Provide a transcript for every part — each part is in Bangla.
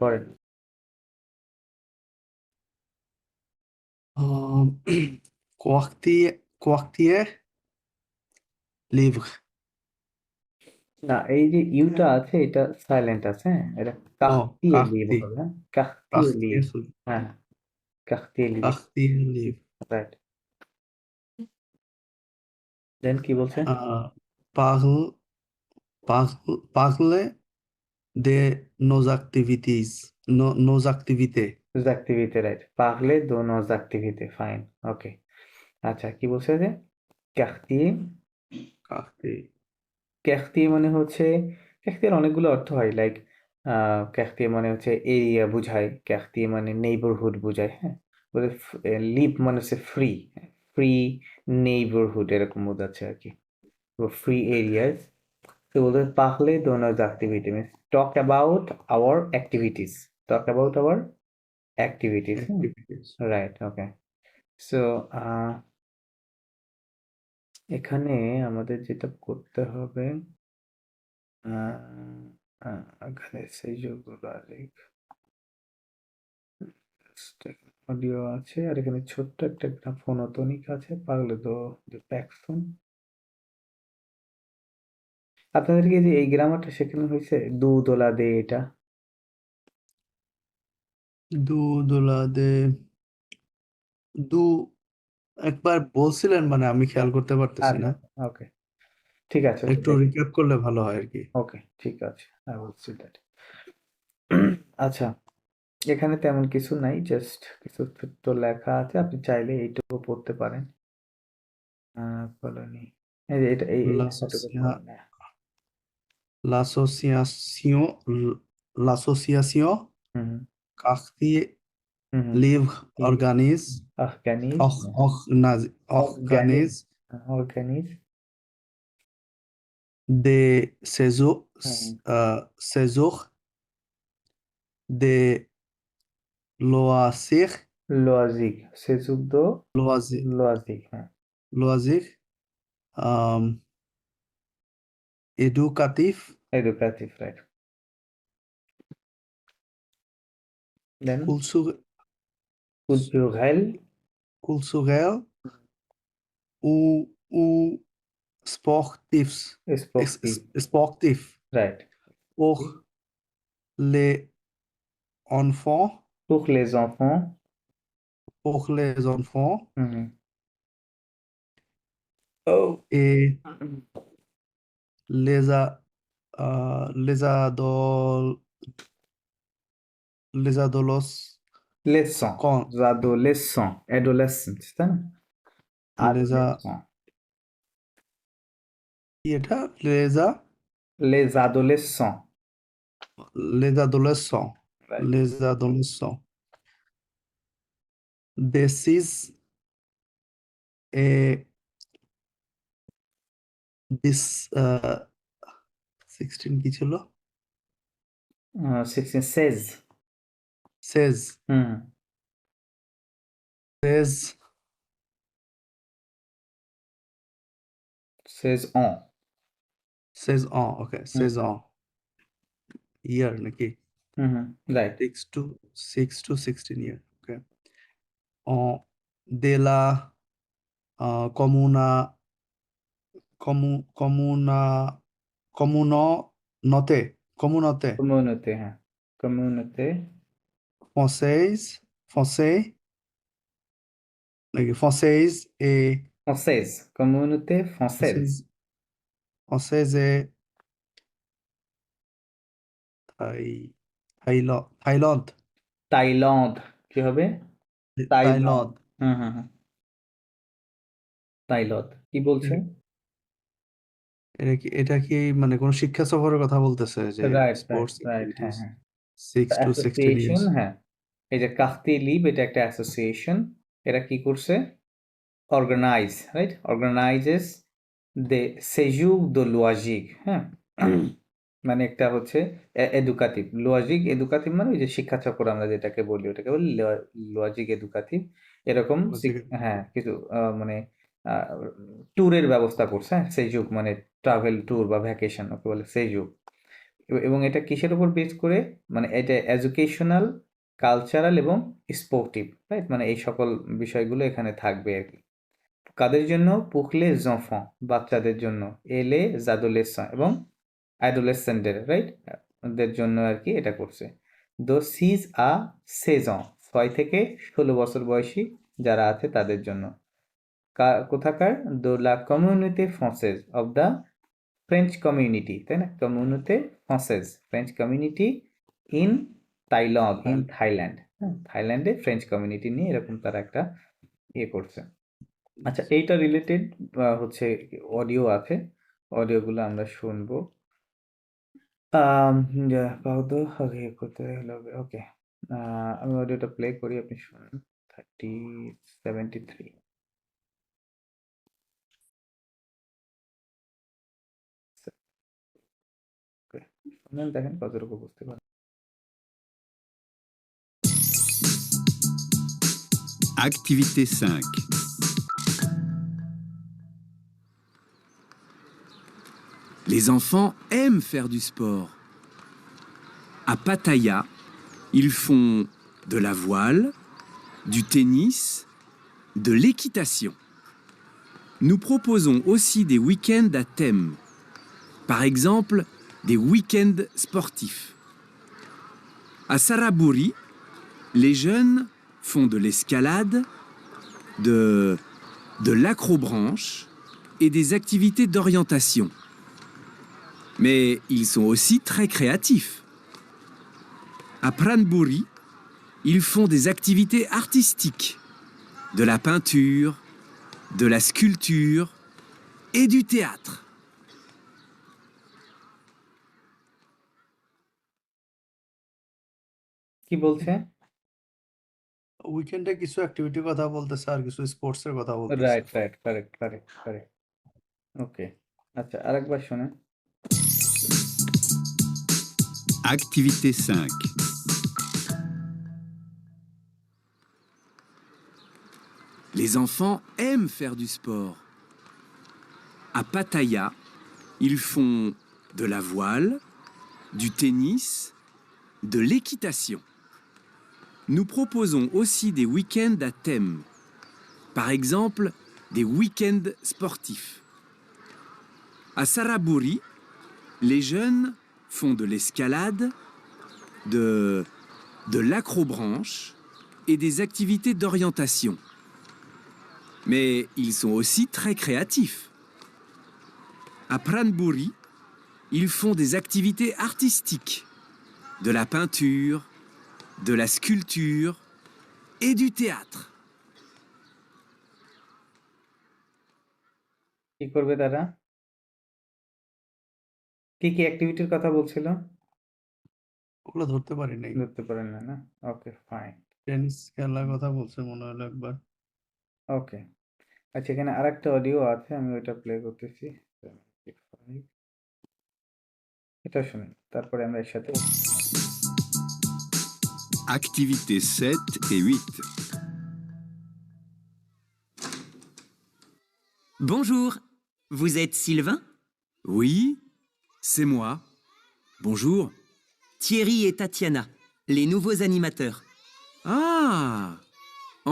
পড়েন। Quartier, quartier livre. না, এই যে ইউটা আছে এটা সাইলেন্ট আছে, হ্যাঁ? এটা Oh, কাহতিয়ে লিভ quartier. হবে, হ্যাঁ? কাহতিয়ে লিভ। Quartier, sorry. হ্যাঁ, কাহতিয়ে লিভ। Quartier livre. রাইট। দেন কি বলছে? Parle, parle de nos activités. Nos activités. Nos activités, right. Parler de nos activités, fine. Okay. আচ্ছা, কি বলছে যে কাহতিয়ে, Quartier. ক্যাখতিয়ে মানে হচ্ছে, ক্যাখতিয়ের অনেকগুলো অর্থ হয়, লাইক ক্যাখতিয়ে মানে হচ্ছে এরিয়া বুঝায়, ক্যাখতিয়ে মানে নেইবারহুড বুঝায়, হ্যাঁ? লিভ মানে হচ্ছে ফ্রি, ফ্রি নেইবারহুড এরকম বোঝাচ্ছে আর কি, ফ্রি এরিয়াস। তো বলতে পাহলে দোনোজ অ্যাক্টিভিটি means talk about our activities, talk about our activities. Activities. Right, okay. So এখানে আমাদের যেটা করতে হবে, এখানে সেই যোগগুলো অডিও আছে, আর এখানে ছোট্ট একটা ফোনোটনিক আছে, পাগলে তো প্যাকফোন। আপনাদেরকে যে এই গ্রামারটা শেখানো হয়েছে, দু দোলা দে, এটা দু দোলা দে দু একবার বলছিলেন, মানে আমি খেয়াল করতে পারতেছি আচ্ছা, না। ওকে, ঠিক আছে, একটু রিক্যাপ করলে ভালো হয় আর কি। ওকে, ঠিক আছে, আই উইল সি দ্যাট। আচ্ছা, এখানে তেমন কিছু নাই, জাস্ট কিছু ছোট্ট লেখা আছে, আপনি চাইলে এইটুকু পড়তে পারেন। কলোনি, এই যে এই লেখাটুকু L'associa- পড়েন না। L'association, l'association হুম Quartier হুম হুম Livre organise, অর্গানিজ, organise অর্গানিজ, des হুম, séjours de loisirs, লজিক, সেযুগ দো loisirs, লজিক, হ্যাঁ, loisirs um, éducatifs, এডুকেটিভ, রাইট। দেন কুলচুরাল, culturels ou sportifs, স্পোর্টিভ, sportifs right. pour les enfants, pour les enfants, pour les enfants হুম, ও et les, les, les adolescents, লেসন, adolescent, adolescent, তাই না? les, adolescent, কি এটা? les, les adolescents, les adolescents, right. les adolescents de 6 et 10, 16 কি ছিল? 16, 16, 16, হুম, 16, 16 ans, 16 ans, ok, হুম 16 ans, year নাকি? হুম হুম, right. 6 to 16 year, ok. De la comuna, comuna, communauté communauté, হ্যাঁ, communauté, française, français, française et française, communauté française, française, française et Thaïlande, Thaïlande, কি হবে? Thaïlande, Thaïlande. হুম হুম হুম, Thaïlande, কি বলছে? এটা কি মানে কোন শিক্ষা সফরের কথা বলতেছে, যে right right sports right, activities হ্যাঁ হ্যাঁ, 6 to 16 অ্যাসোসিয়েশন, years? হ্যাঁ, এই যে কাহতি লিভ, এটা একটা অ্যাসোসিয়েশন, এরা কি করছে? অর্গানাইজ, রাইট, অর্গানাইজেস দে সেজুগ দো লোয়াজিক, হ্যাঁ। মানে একটা হচ্ছে এডুকাটিভ, লোয়াজিক এডুকাটিভ মানে ওই যে শিক্ষা চক্র আমরা যেটাকে বলি, ওটাকে বলি লোয়াজিক এডুকাটিভ। এরকম হ্যাঁ, কিছু মানে ট্যুরের ব্যবস্থা করছে, হ্যাঁ, সেজুগ মানে ট্রাভেল ট্যুর বা ভ্যাকেশন, ওকে বলে সেজুগ। এবং এটা কিসের উপর বেস করে? মানে এটা এডুকেশনাল, কালচারাল এবং স্পোর্টিভ, রাইট? মানে এই সকল বিষয়গুলো এখানে থাকবে আর কি। কাদের জন্য? pour les enfants, বাচ্চাদের জন্য, et les adolescents এবং অ্যাডোলেসেন্টদের, রাইট? ওদের জন্য আর কি এটা করছে। de 6 à 16 ans, 6 থেকে 16 বছর বয়সী যারা আছে তাদের জন্য। কোথাকার? de la communauté française, of the French community, তাই না? কমিউনিতে ফ্রান্সেজ, ফ্রেঞ্চ কমিউনিটি ইন তাইলগ, ইন হ্যাঁ থাইল্যান্ড। হ্যাঁ, থাইল্যান্ডে ফ্রেঞ্চ কমিউনিটি নিয়ে এরকম তারা একটা ইয়ে করছে। আচ্ছা, এইটা রিলেটেড হচ্ছে অডিও আছে, অডিওগুলো আমরা শুনবো। বাউদ ওকে করতে হবে, ওকে। আমি অডিওটা প্লে করি, আপনি শুনুন। 73। শুনেন, দেখেন কতটুকু বুঝতে পারেন। Activité 5. Les enfants aiment faire du sport. À Pattaya, ils font de la voile, du tennis, de l'équitation. Nous proposons aussi des week-ends à thème. Par exemple, des week-ends sportifs. À Saraburi, les jeunes font de l'escalade, de l'acrobranche et des activités d'orientation. Mais ils sont aussi très créatifs. À Pranburi, ils font des activités artistiques, de la peinture, de la sculpture et du théâtre. কি বলছে? উইকেন্ডে কিছু অ্যাক্টিভিটির কথা বলতেছে আর কিছু স্পোর্টসের কথা বলতেছে। Right, right, correct, correct, correct. Okay, আচ্ছা, আরেকবার শোনেন। Activité 5. Les enfants aiment faire du sport. À Pattaya, ils font de la voile, du tennis, de l'équitation. Nous proposons aussi des week-ends à thème. Par exemple, des week-ends sportifs. À Saraburi, les jeunes font de l'escalade, de l'acrobranche et des activités d'orientation. Mais ils sont aussi très créatifs. À Pranburi, ils font des activités artistiques, de la peinture, de la sculpture et du théâtre. কি করবে তারা? কি কি অ্যাক্টিভিটির কথা বলছিল? ওগুলো ধরতে পারি নাই। ধরতে পারেন না, না? ওকে, ফাইন। টেনিস খেলার কথা বলছে মনে হলো একবার। ওকে, আচ্ছা, এখানে আরেকটা অডিও আছে, আমি ওইটা প্লে করতেছি। 75, এটা শুনুন, তারপরে আমরা এর সাথে Activités 7 et 8. Bonjour, vous êtes Sylvain? Oui, c'est moi. Bonjour. Thierry et Tatiana, les nouveaux animateurs. Ah,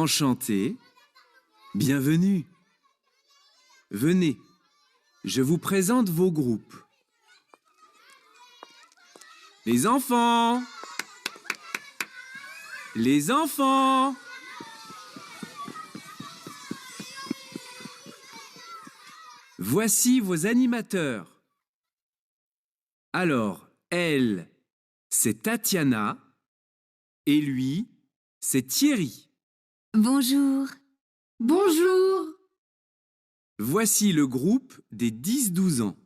enchanté. Bienvenue. Venez, je vous présente vos groupes. Les enfants! Les enfants! Voici vos animateurs. Alors, elle, c'est Tatiana, et lui, c'est Thierry. Bonjour. Bonjour. Voici le groupe des 10-12 ans.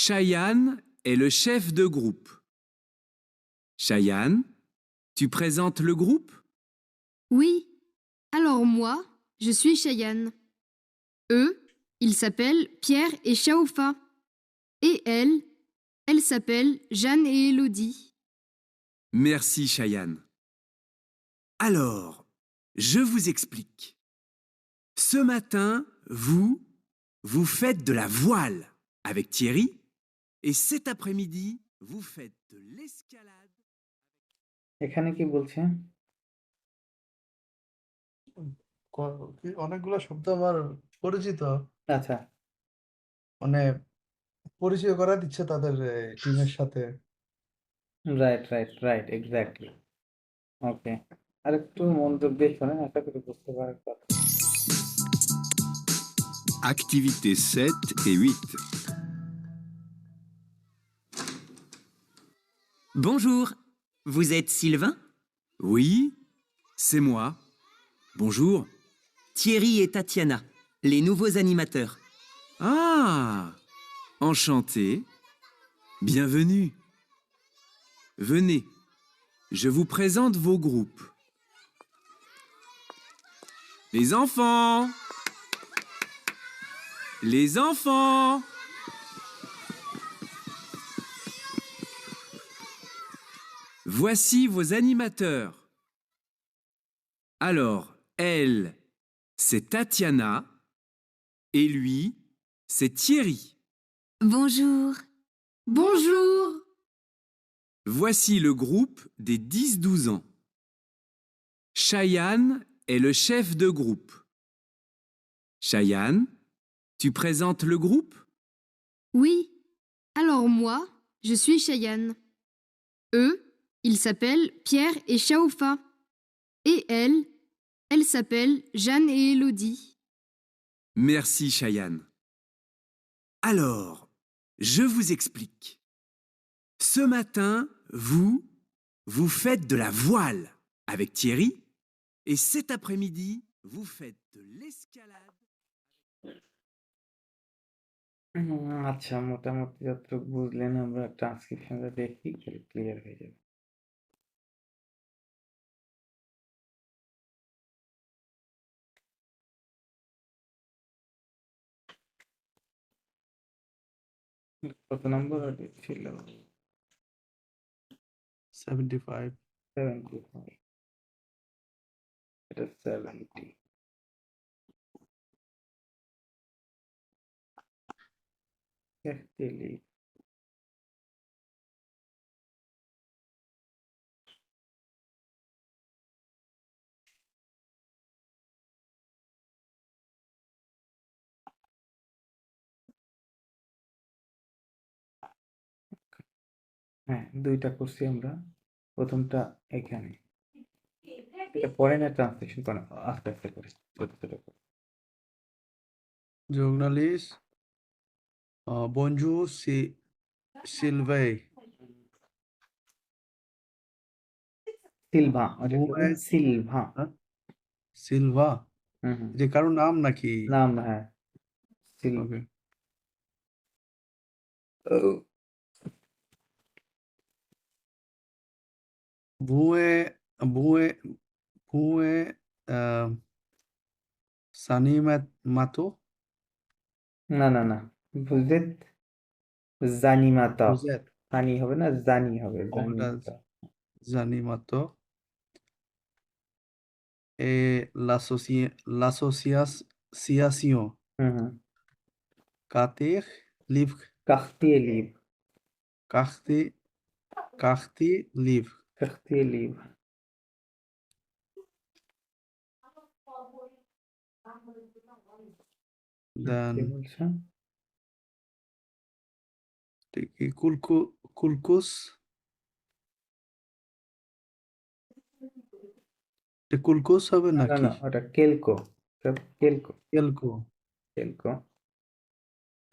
Cheyenne est le chef de groupe. Cheyenne, tu présentes le groupe? Oui. Alors moi, je suis Cheyenne. Eux, ils s'appellent Pierre et Chaoufa. Et elle s'appelle Jeanne et Élodie. Merci Cheyenne. Alors, je vous explique. Ce matin, vous faites de la voile avec Thierry Et cet après-midi, vous faites de l'escalade. এখানে কি বলছে? অনেকগুলো শব্দ আমার পরিচিত, আচ্ছা, মানে পরিচয় করা দিচ্ছে তাদের টিমের সাথে। Right, exactly. ওকে। আরেকটু মনোযোগ দিয়ে শোনেন, আশা করি বুঝতে পারার কথা। Activités 7 et 8. Bonjour, vous êtes Sylvain? Oui, c'est moi. Bonjour. Thierry et Tatiana, les nouveaux animateurs. Ah, enchanté. Bienvenue. Venez, je vous présente vos groupes. Les enfants! Les enfants! Voici vos animateurs. Alors, elle, c'est Tatiana, et lui, c'est Thierry. Bonjour. Bonjour. Voici le groupe des 10-12 ans. Cheyenne est le chef de groupe. Cheyenne, tu présentes le groupe? Oui. Alors moi, je suis Cheyenne. Eux, ils s'appellent Pierre et Chaoufa. Et elle s'appelle Jeanne et Élodie. Merci Cheyenne. Alors, je vous explique. Ce matin, vous faites de la voile avec Thierry, et cet après-midi, vous faites de l'escalade. আচ্ছা, মোটামুটি যতটুকু বুঝলেন, আমরা ট্রান্সক্রিপশনটা দেখি, ক্লিয়ার হয়ে যাবে। কত নম্বর ছিল? 75। 75। এটা 70। Actually, হ্যাঁ, দুইটা করছি আমরা। প্রথমটা এখানে, এটা পরে না ট্রান্সলেশন করা, আস্তে আস্তে করে, ছোট ছোট করে। Journaliste, bonjour, c'est Sylvain. Silva, ওটা Vous কি বলে? êtes Silva. hein? Silva, হুম। যে কারো নাম নাকি? নাম, হ্যাঁ, সিলভা। ওকে। Vous êtes, vous êtes, vous êtes Mato? না, বুঝেত, জানিমাতা। Vous êtes, সানি হবে না, জানি হবে, ওটা জানিমাতা। Mato. Et l'association হুম। Cartier Livre, কাখতিয়ে লিভ, Cartier Livre. কাখতিয়ে লিভ। কি Then বলছে? Kulkus. Kulkus হবে না, নাকি? ওটা কেলকো। কেলকো, Kelko. কেলকো।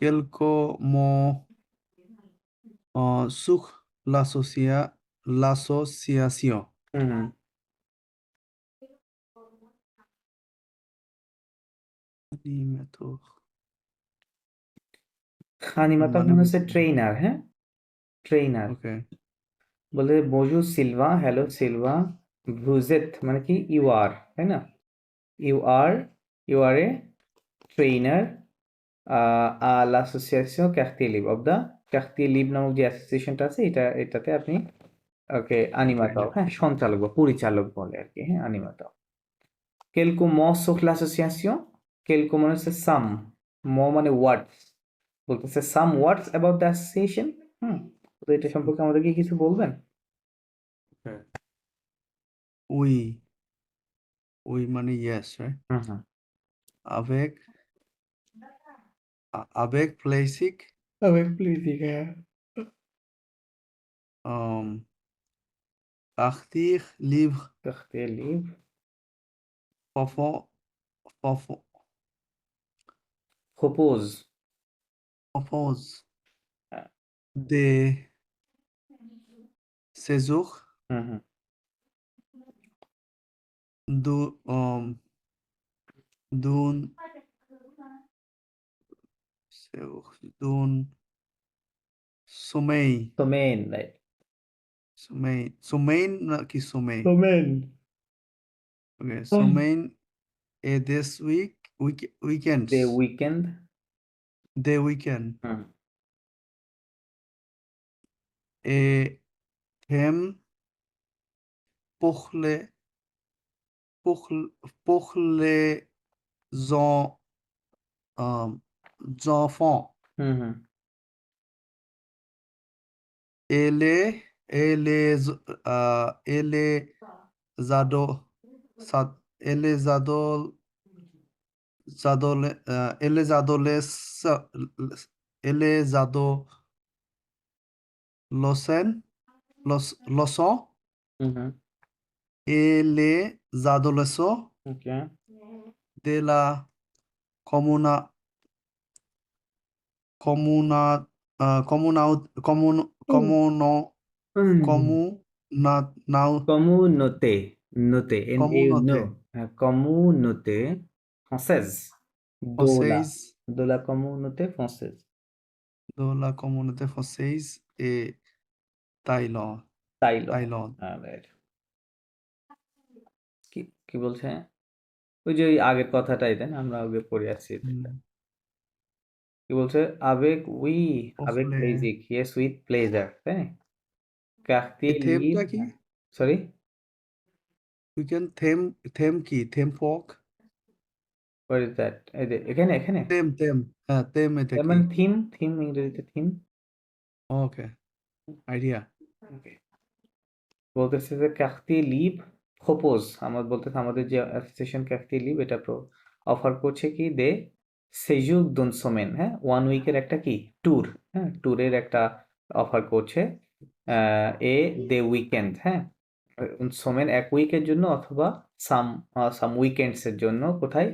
Kelko mo suk l'association. হুম। Animator. খানিমাতা মানে মানে হচ্ছে ট্রেইনার, হ্যাঁ, ট্রেইনার। Okay. বলে বজু সিলভা, হ্যালো সিলভা। ভুজেত মানে কি? ইউ আর, তাই না? You are a trainer l'association quartier libre of the quartier libre নামক যে অ্যাসোসিয়েশনটা আছে, এটাতে আপনি ওকে আনিমাতাও, হ্যাঁ, সঞ্চালক বা পরিচালক বলে আর কি, হ্যাঁ, আনিমাতাও। quelques mots sur l'association, quelques মানে হচ্ছে সাম, ম মানে ওয়ার্ডস, বলতেছে some words about the association. তো এটা সম্পর্কে আমাদেরকে কিছু বলবেন? উই উই মানে ইয়েস, রাইট? হুম। আবেগ আবেগ প্লেসিক প্লিজ Achtig lieb تختار লিভ Papa Papa প্রপোজ। Papa's হ্যাঁ। de Sesuch হুম। du Dun Sesuch Dun Sumei তোমেন, রাইট। Sumain না কি Sumei? তোমেন। Okay, Sumain this weekends the weekend. the weekend হুম। a them Pochle Pochle enfants হুম। ele zado ele zadol zadole ele zadoles ele zadolosen loson হুম। ele zadoleso ওকে। de la comuna comuna comuna comuna comuna now কমুনোতে, নোতে, NAUNO, communote কমুনোতে ফ্রান্সেজ, দোলা, vocês দোলা কমুনোতে ফ্রান্সেজ। de la communauté française et Thaïlande তাইলো। Thaïlande right. কি কি বলছে? ওই যে ওই আগের কথাটাই দেন, আমরা আগে পড়ে আসছি এটা। কি বলছে? আবেগ আবেগ Pochle প্লেজিক, ইয়েস উইথ প্লেজার, তাই না? কাকতি এই লিভ, থেমটা কি সরি, উইকেন্ড থেম কি থেম ফক হোয়াট ইজ দ্যাট? এই যে এখানে থেম হ্যাঁ থেম এটা তার কি মানে থিম ইংরেজিতে থিম। ওকে আইডিয়া বলতেছে যে কাকতি লিভ প্রপোজ, বলতেছে আমাদের যে অ্যাসোসিয়েশন কাকতি লিভ এটা অফার করছে কি দে সেজুক দুন সোমেন, হ্যাঁ, 1 উইকের একটা কি ট্যুর, হ্যাঁ, ট্যুরের একটা অফার করছে এ দে উইকেন্ড, হ্যাঁ, সোমেন 1 উইকের জন্য অথবা সাম উইকেন্ডসের জন্য। কোথায়?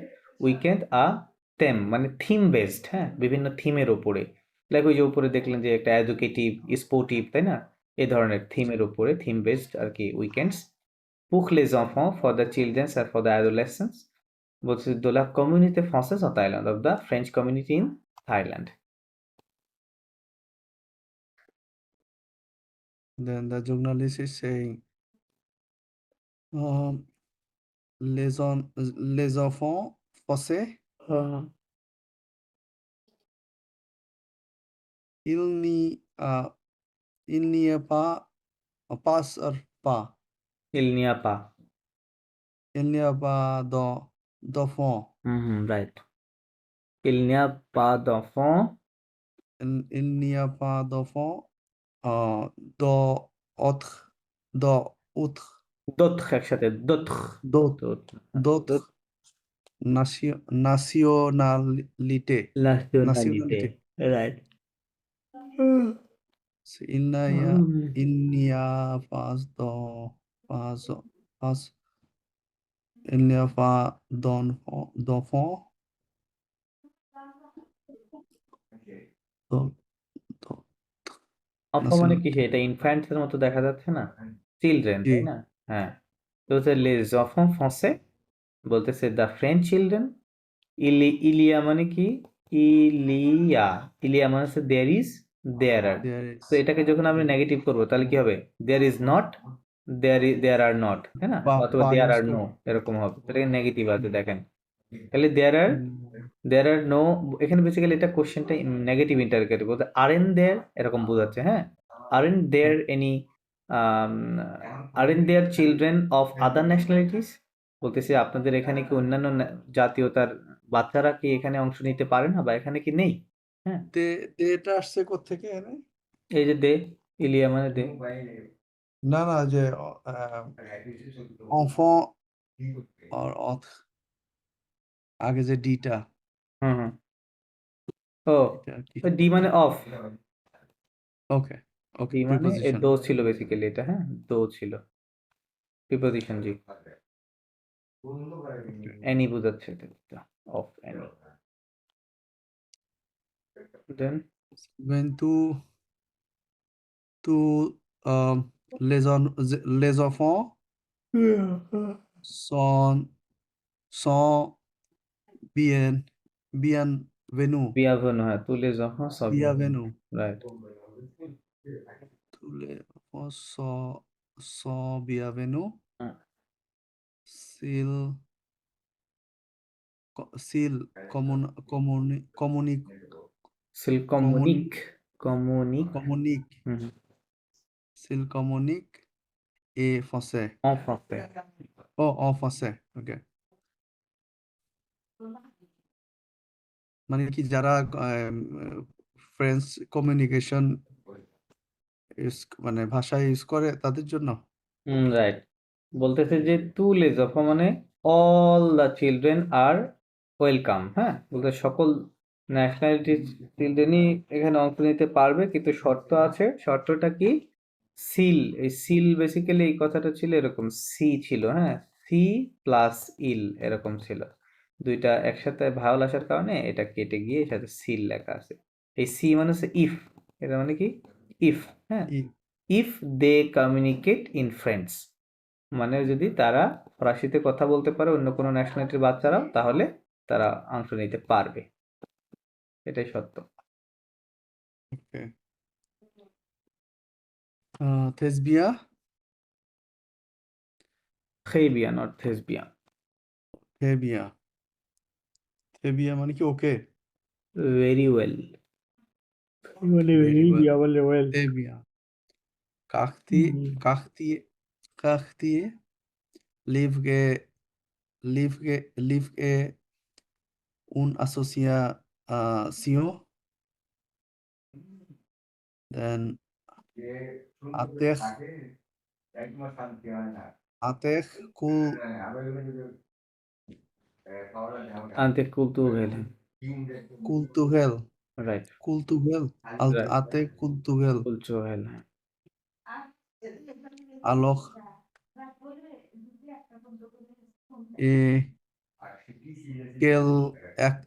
উইকেন্ড টেম মানে থিম বেসড, হ্যাঁ, বিভিন্ন থিমের ওপরে। লাইক ওই যে উপরে দেখলেন যে একটা এডুকেটিভ, স্পোর্টিভ, তাই না, এই ধরনের থিমের উপরে, থিম বেসড আর কি weekends. pour les enfants, for the children and for the adolescents, বলছে de la communauté française en Thaïlande, of the French community in Thailand. then the journalist is saying um, les enfants français il n'y a il n'y a pas pas Il n'y a pas. il n'y a pas d'enfants Right. Il n'y a pas d'enfants il n'y a pas d'enfants d'autres d'autres d'autres একসাথে d'autres d'autres d'autres d'autres nationalité nationalité. Right. Il n'y a pas pas pas il n'y a pas d'enfants d'au- d'au- অথবা মানে কি, nationalité এটা ইনফ্যান্টসের মতো দেখা যাচ্ছে না, চিলড্রেন, জি তাই না? হ্যাঁ, তো হচ্ছে les enfants français, বলতেছে দ্য ফ্রেঞ্চ চিলড্রেন। ইলিয়া মানে কি? ইলিয়া, ইলিয়া মানে হচ্ছে there is, there are. there তো is এটাকে যখন আমরা নেগেটিভ করবো তাহলে কি হবে? There is not, there are not, তাই না, অথবা পা দেয়ার ইউজ আর নো, করব এরকম হবে। এটাকে নেগেটিভ আছে দেখেন, তাহলে দেয়ার আর নো। এখানে বেসিক্যালি এটা কোশ্চেনটা নেগেটিভ ইন্টারগেট বলতে আরেন দেয়ার এরকম বোঝাচ্ছে, হ্যাঁ, aren't there any aren't there children of other nationalities, বলতেছে আপনাদের এখানে কি অন্যান্য জাতীয়তার বাচ্চারা কি এখানে অংশ নিতে পারে না, বা এখানে কি নেই? হ্যাঁ, দেটা আসছে কোত্থেকে এনে? এই যে দে, ইলিয়া মানে দে। না না, যে enfant আর আগে যে ডিটা, হুম হুম। ও, এটা কি? ডি মানে অফ। ওকে ওকে, ডি মানে প্রিপোজিশন। দো ছিল বেসিক্যালি, এটা হ্যাঁ দো ছিল প্রিপোজিশন জি। অ্যানি বোঝাচ্ছে এটা, of any. Then When tu les enfants sont bien bienvenus, বিয়াভনু, হ্যাঁ তুলে যখন সব bienvenus. Right. Tous les enfants sont bienvenus s'ils communiquent সিল কমুনিক, কমুনিক communiquent s'ils communiquent et français. en français। Oh, en français. Ok. মানে কি যারা ফ্রেঞ্চ কমিউনিকেশন মানে ভাষা ইউজ করে তাদের জন্য? রাইট। বলতেছে যে তুলে যখন মানে all the children are welcome, হ্যাঁ বলতে সকল ন্যাশনালিটির চিলড্রেনই এখানে অংশ নিতে পারবে, কিন্তু শর্ত আছে। শর্তটা কি? সিল, এই সিল বেসিক্যালি এই কথাটা ছিল এরকম, সি ছিল, হ্যাঁ সি প্লাস ইল এরকম ছিল, দুইটা একসাথে ভাওয়াল আসার কারণে এটা কেটে গিয়ে এর সাথে সিল লেখা আছে। এই সি মানে হচ্ছে ইফ, এটা মানে কি ইফ, হ্যাঁ ই- if they communicate in friends, মানে যদি তারা ফরাসিতে কথা বলতে পারে অন্য কোনো ন্যাশনালিটির বাচ্চারাও, তাহলে তারা অংশ নিতে পারবে, এটাই সত্য। ওকে। থেসবিয়া থেবিয়া নট থেসবিয়া। থেবিয়া থেবিয়া মানে কি okay? Very well, Very well. বলে ওয়েল। থেবিয়া quartier livre une association, then ater আন্তে কুলতুগেল, culturel right culturel right, ater culturel. কুলচুগেল। Alors, et quelle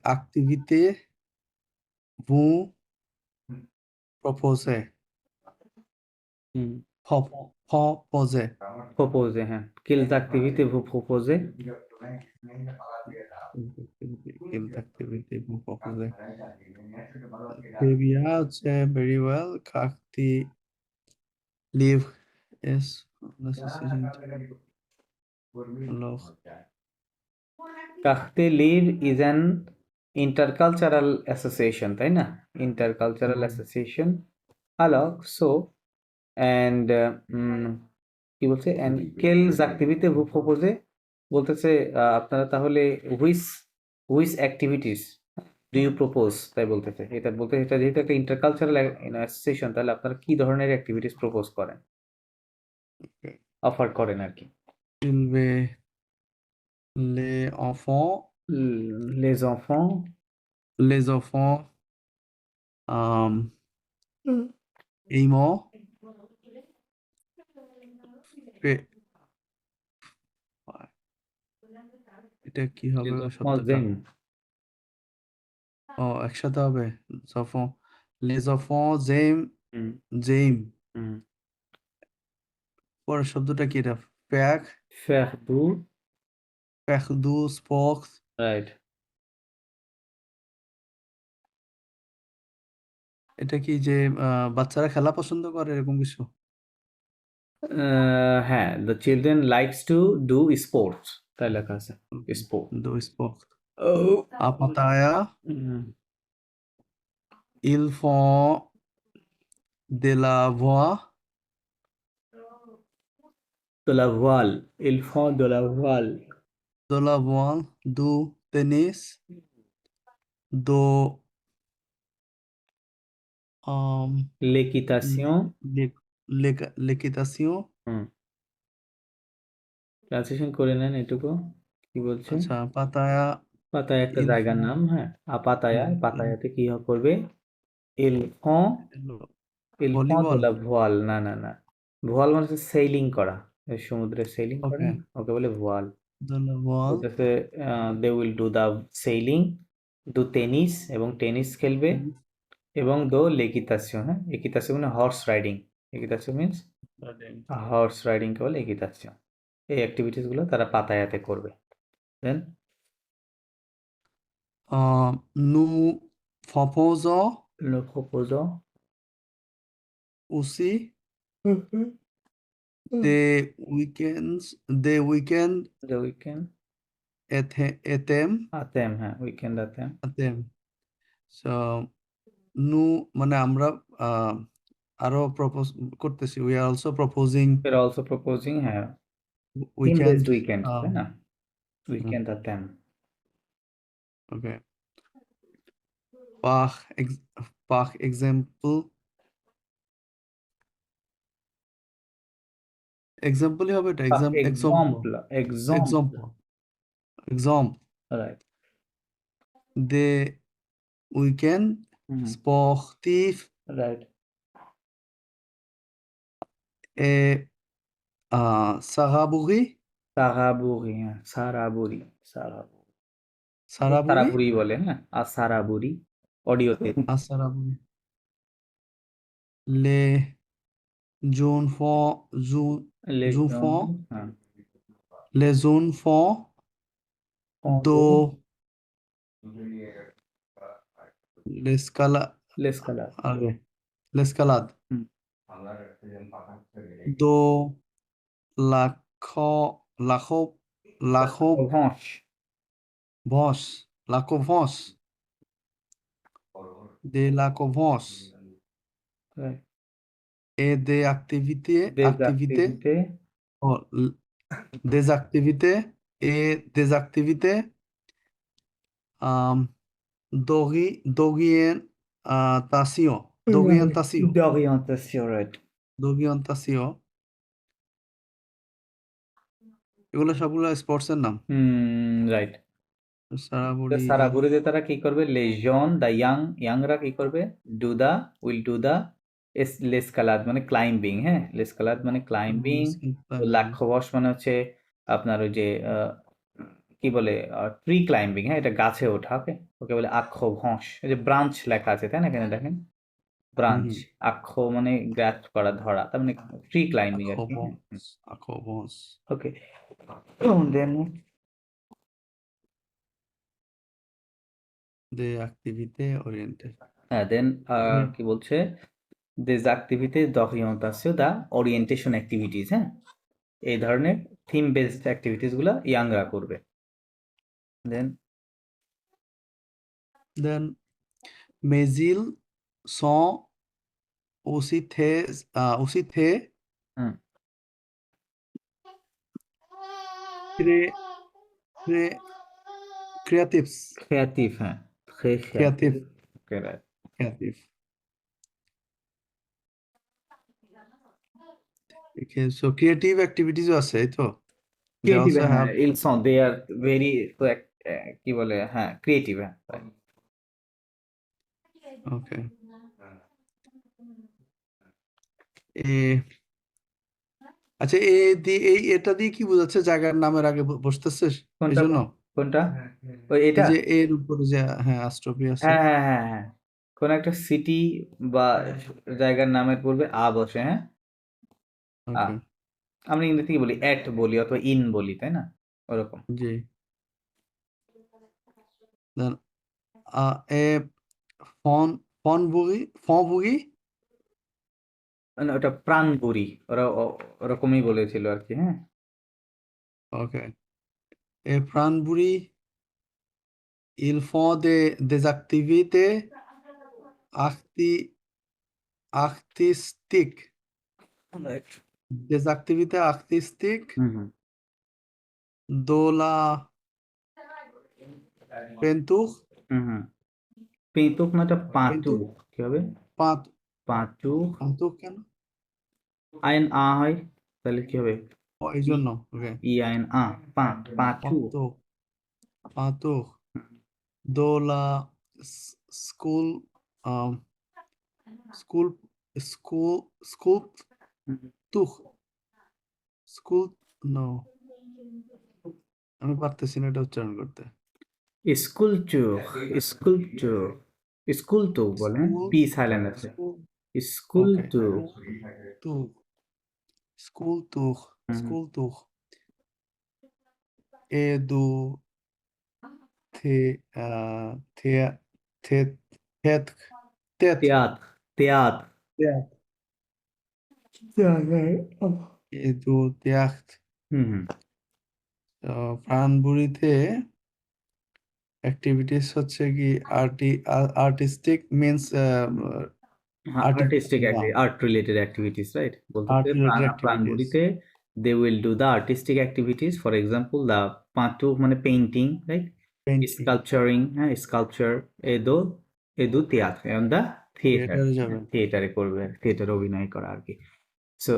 activité vous proposez? Proposez. প্রপোজে, হ্যাঁ কিলস অ্যাক্টিভিটি ভু প্রপোজে। Quelle activité vous proposez? Très bien, c'est very well. Quartier livre est une association. Alors, কাখতে লিভ ইজ অ্যান ইন্টারকালচারাল অ্যাসোসিয়েশন, তাই না? Intercultural association. Hello, so and কি বলছে, অ্যান্ড কেলস অ্যাক্টিভিটি ভু প্রপোজে, বলতেছে আপনারা তাহলে which which activities do you propose, তাই বলতেছে। এটা বলতে, এটা যেহেতু একটা ইন্টারকালচারাল অ্যাসোসিয়েশন, তাহলে আপনারা কি ধরনের অ্যাক্টিভিটিস প্রপোজ করেন, অফার করেন আর কি। les enfants, Les enfants aimant fait- এটা কি হবে les গো enfants শব্দটা? aiment, ও একসাথে হবে। les enfants aiment হুম, aiment হুম, পরের শব্দটা কি এটা? faire faire du, faire du sport, right. এটা কি যে বাচ্চারা খেলা পছন্দ করে এরকম কিছু? হ্যাঁ, the children likes to do sports, তাই লেখা আছে sport. Do sport. À Pattaya, ils font de la voile, de la voile, ils font de la voile, du tennis, do আম, l'équitation l'équitation, হুম ট্রান্সলেশন করে নেন এটুকু কি বলছে আচ্ছা পাতায়া পাতায়া একটা il জায়গার font নাম হ্যাঁ পাতায়া হুম, পাতায়াতে কি করবে ils font ils font de volleyball la voile না না না ভোয়াল মানে হচ্ছে সেইলিং করা এই সমুদ্রে সেইলিং করে ওকে না ওকে বলে ভোয়াল ধন্যবাদ ওটাতে they will do the sailing do tennis এবং টেনিস খেলবে এবং দো লেকিতাসিও হ্যাঁ একিতাসিও মানে হর্স রাইডিং একিতাসিও মিনস হর্স রাইডিং কে বলে একিতাসিও এই অ্যাক্টিভিটিস গুলো তারা পাতায়াতে করবে দেন nous proposons le proposons aussi des week-end the weekend thèmes আতেম হ্যাঁ উইকেন্ড আতেম thèmes so nous মানে আমরা আরো প্রপোজ করতেছি we are also proposing they're also proposing হ্যাঁ থিম weekend বেসড উইকেন্ড তাই না উইকেন্ড আতেম okay par par example হবে এটা example এক্সাম্পল example রাইট des week-end sportifs right et Saraburi সারাবুরি হ্যাঁ সারাবুরি সারাবুরি Saraburi সারাবুরি বলে হ্যাঁ আর সারাবুরি অডিওতে Saraburi les jeunes font jeunes font হ্যাঁ les jeunes font de l'escalade লেসকালা l'escalade হুম de la ভঁস la covence de la covence et des activités oh, des activités et des activités d'orientation d'orientation right d'orientation এগুলো সবগুলো স্পোর্টস এর নাম রাইট সারাবুড়ি সারাবুরিতে তারা কি করবে লেজন দা ইয়াংরা কি করবে উইল ডু দা লেসকালাদ মানে ক্লাইম্বিং হ্যাঁ লেসকালাদ মানে ক্লাইম্বিং লাক্ষবস মানে হচ্ছে আপনার ওই যে কি বলে ট্রি ক্লাইম্বিং হ্যাঁ এটা গাছে ওঠা ওকে ওকে বলে আক্ষ ভঁস এই যে ব্রাঞ্চ লেখা আছে তাই না এখানে দেখেন ব্রাঞ্চ আক্ষ মানে গ্রাস করা ধরা তার মানে ট্রি ক্লাইম্বিং আর কি ওকে দেন de activité orientée হ্যাঁ দেন কি বলছে des activités d'orientation দা ওরিয়েন্টেশন অ্যাক্টিভিটিস হ্যাঁ এই ধরনের থিম বেসড অ্যাক্টিভিটিস গুলো ইয়াংরা করবে দেন mais ils sont aussi très হুম creatives ক্রিয়েটিভ হ্যাঁ creative okay right creative okay so creative activities আছে এই তো they ক্রিয়েটিভ also হ্যাঁ have ils sont they are very কি বলে হ্যাঁ ক্রিয়েটিভ হ্যাঁ okay আচ্ছা এটা দিয়ে কি বোঝাচ্ছে জায়গার নামের আগে বসতেছে এই কোনটা জন্য কোনটা ওই এই এটা যে এর উপরে যে হ্যাঁ অ্যাস্ট্রোপি আছে হ্যাঁ হ্যাঁ হ্যাঁ হ্যাঁ কোন একটা সিটি বা জায়গার নামের পূর্বে আ বসে হ্যাঁ ওকে আমরা ইংরেজি কি বলি অ্যাট বলি অথবা ইন বলি তাই না ওরকম জি দেন এ ফনবুগি মানে ওটা প্রাণপুরি ওরকমই বলেছিল আর কি হ্যাঁ ওকে এ প্রাণবুড়ি ils font des activités artistiques des activités artistiques de la peinture পেঁতুক না এটা পাঁতু কি হবে পাঁচু পান্তুক কেন? আইন আ হয় তাহলে কি হবে? ও এই জন্য ওকে। ই আইন আ পাঁচু পান্তুক পান্তুক দোলা স্কুল স্কুল স্কুল স্কুল তুক স্কুল নো আমি পারতেছি না এটা উচ্চারণ করতে। স্কুলচুর স্কুলচুর স্কুল তো বলেন স্কুল পি সাইলেন্ট আছে স্কুল স্কুল ওকে তো তুক স্কুল তুক হুম। স্কুল তুক এদু থে থে থে থেত তেত তেয়াত এদু ত্যাত হুম হুম প্রাণবুড়িতে অ্যাক্টিভিটিস হচ্ছে কি artistic means artistic art related activities right art বলতে related activities. প্রাণবুড়িতে they will do the artistic activities for example the পাঁটু মানে পেইন্টিং রাইট Painting. স্কাল্পচারিং হ্যাঁ স্কাল্পচার এদো এদু তিয়াত্র অন দ্য থিয়েটার Theatre এ যাবেন। থিয়েটারে করবে থিয়েটারে অভিনয় করা আর কি সো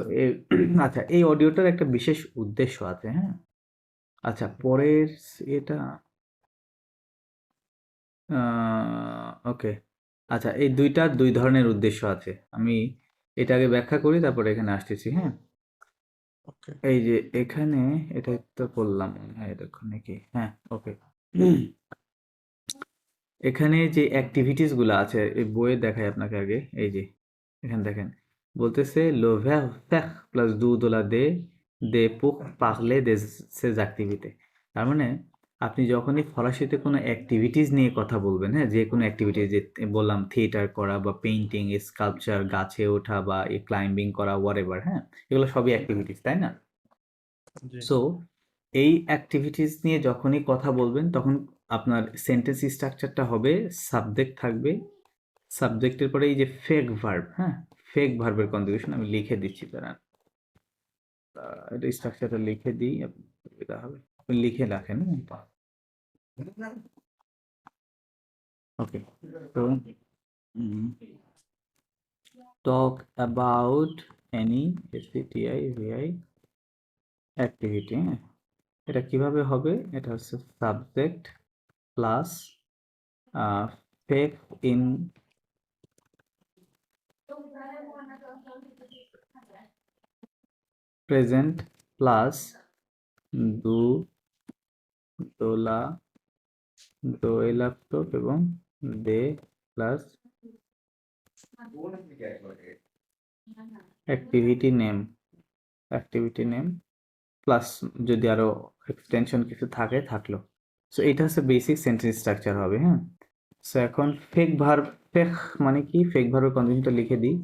আচ্ছা এই অডিওটার একটা বিশেষ উদ্দেশ্য আছে হ্যাঁ আচ্ছা পরের এটা ওকে আচ্ছা এই দুই ধরনের উদ্দেশ্য আছে আমি এটাকে ব্যাখ্যা করি তারপরে এখানে আসতেছি হ্যাঁ Okay. এই যে এখানে এটা তো করলাম হ্যাঁ এতক্ষণ নাকি হ্যাঁ ওকে এখানে যে অ্যাক্টিভিটিস গুলো আছে এই বইয়ে দেখাই আপনাকে আগে এই যে এখানে দেখেন বলতেছে লো ফ্যাখ প্লাস দু দোলা দে পুক পাকলে দে সে অ্যাক্টিভিটি তার মানে আপনি যখনই ফরাসিতে কোনো অ্যাক্টিভিটিস নিয়ে কথা বলবেন হ্যাঁ যে কোনো অ্যাক্টিভিটিস যে বললাম থিয়েটার করা বা পেইন্টিং স্কাল্পচার গাছে ওঠা বা ক্লাইম্বিং করা হোয়াটএভার হ্যাঁ এগুলো সবই অ্যাক্টিভিটিস তাই না জি। সো এই অ্যাক্টিভিটিস নিয়ে যখনই কথা বলবেন তখন আপনার সেন্টেন্স স্ট্রাকচারটা হবে সাবজেক্ট থাকবে সাবজেক্টের পরে এই যে ফেক ভার্ব হ্যাঁ ফেক ভার্বের কনজুগেশন আমি লিখে দিচ্ছি দাঁড়ান এটা স্ট্রাকচারটা লিখে দিই সুবিধা হবে আপনি লিখে রাখেন ওকে তো টক অ্যাবাউট এনি এসপিটিআই অ্যাক্টিভিটি হ্যাঁ এটা কিভাবে হবে এটা হচ্ছে subject plus fake in present plus দু দোলা দোয়ে ল্যাপটপ এবং দে প্লাস অ্যাক্টিভিটি নেম প্লাস যদি আরো এক্সটেনশন কিছু থাকে থাকলো সো এটা হচ্ছে বেসিক সেন্টেন্স স্ট্রাকচার হবে হ্যাঁ সো এখন ফেক ভার্ব ফেক মানে কি ফেক ভার্বের কনজুগেশনটা লিখে দিই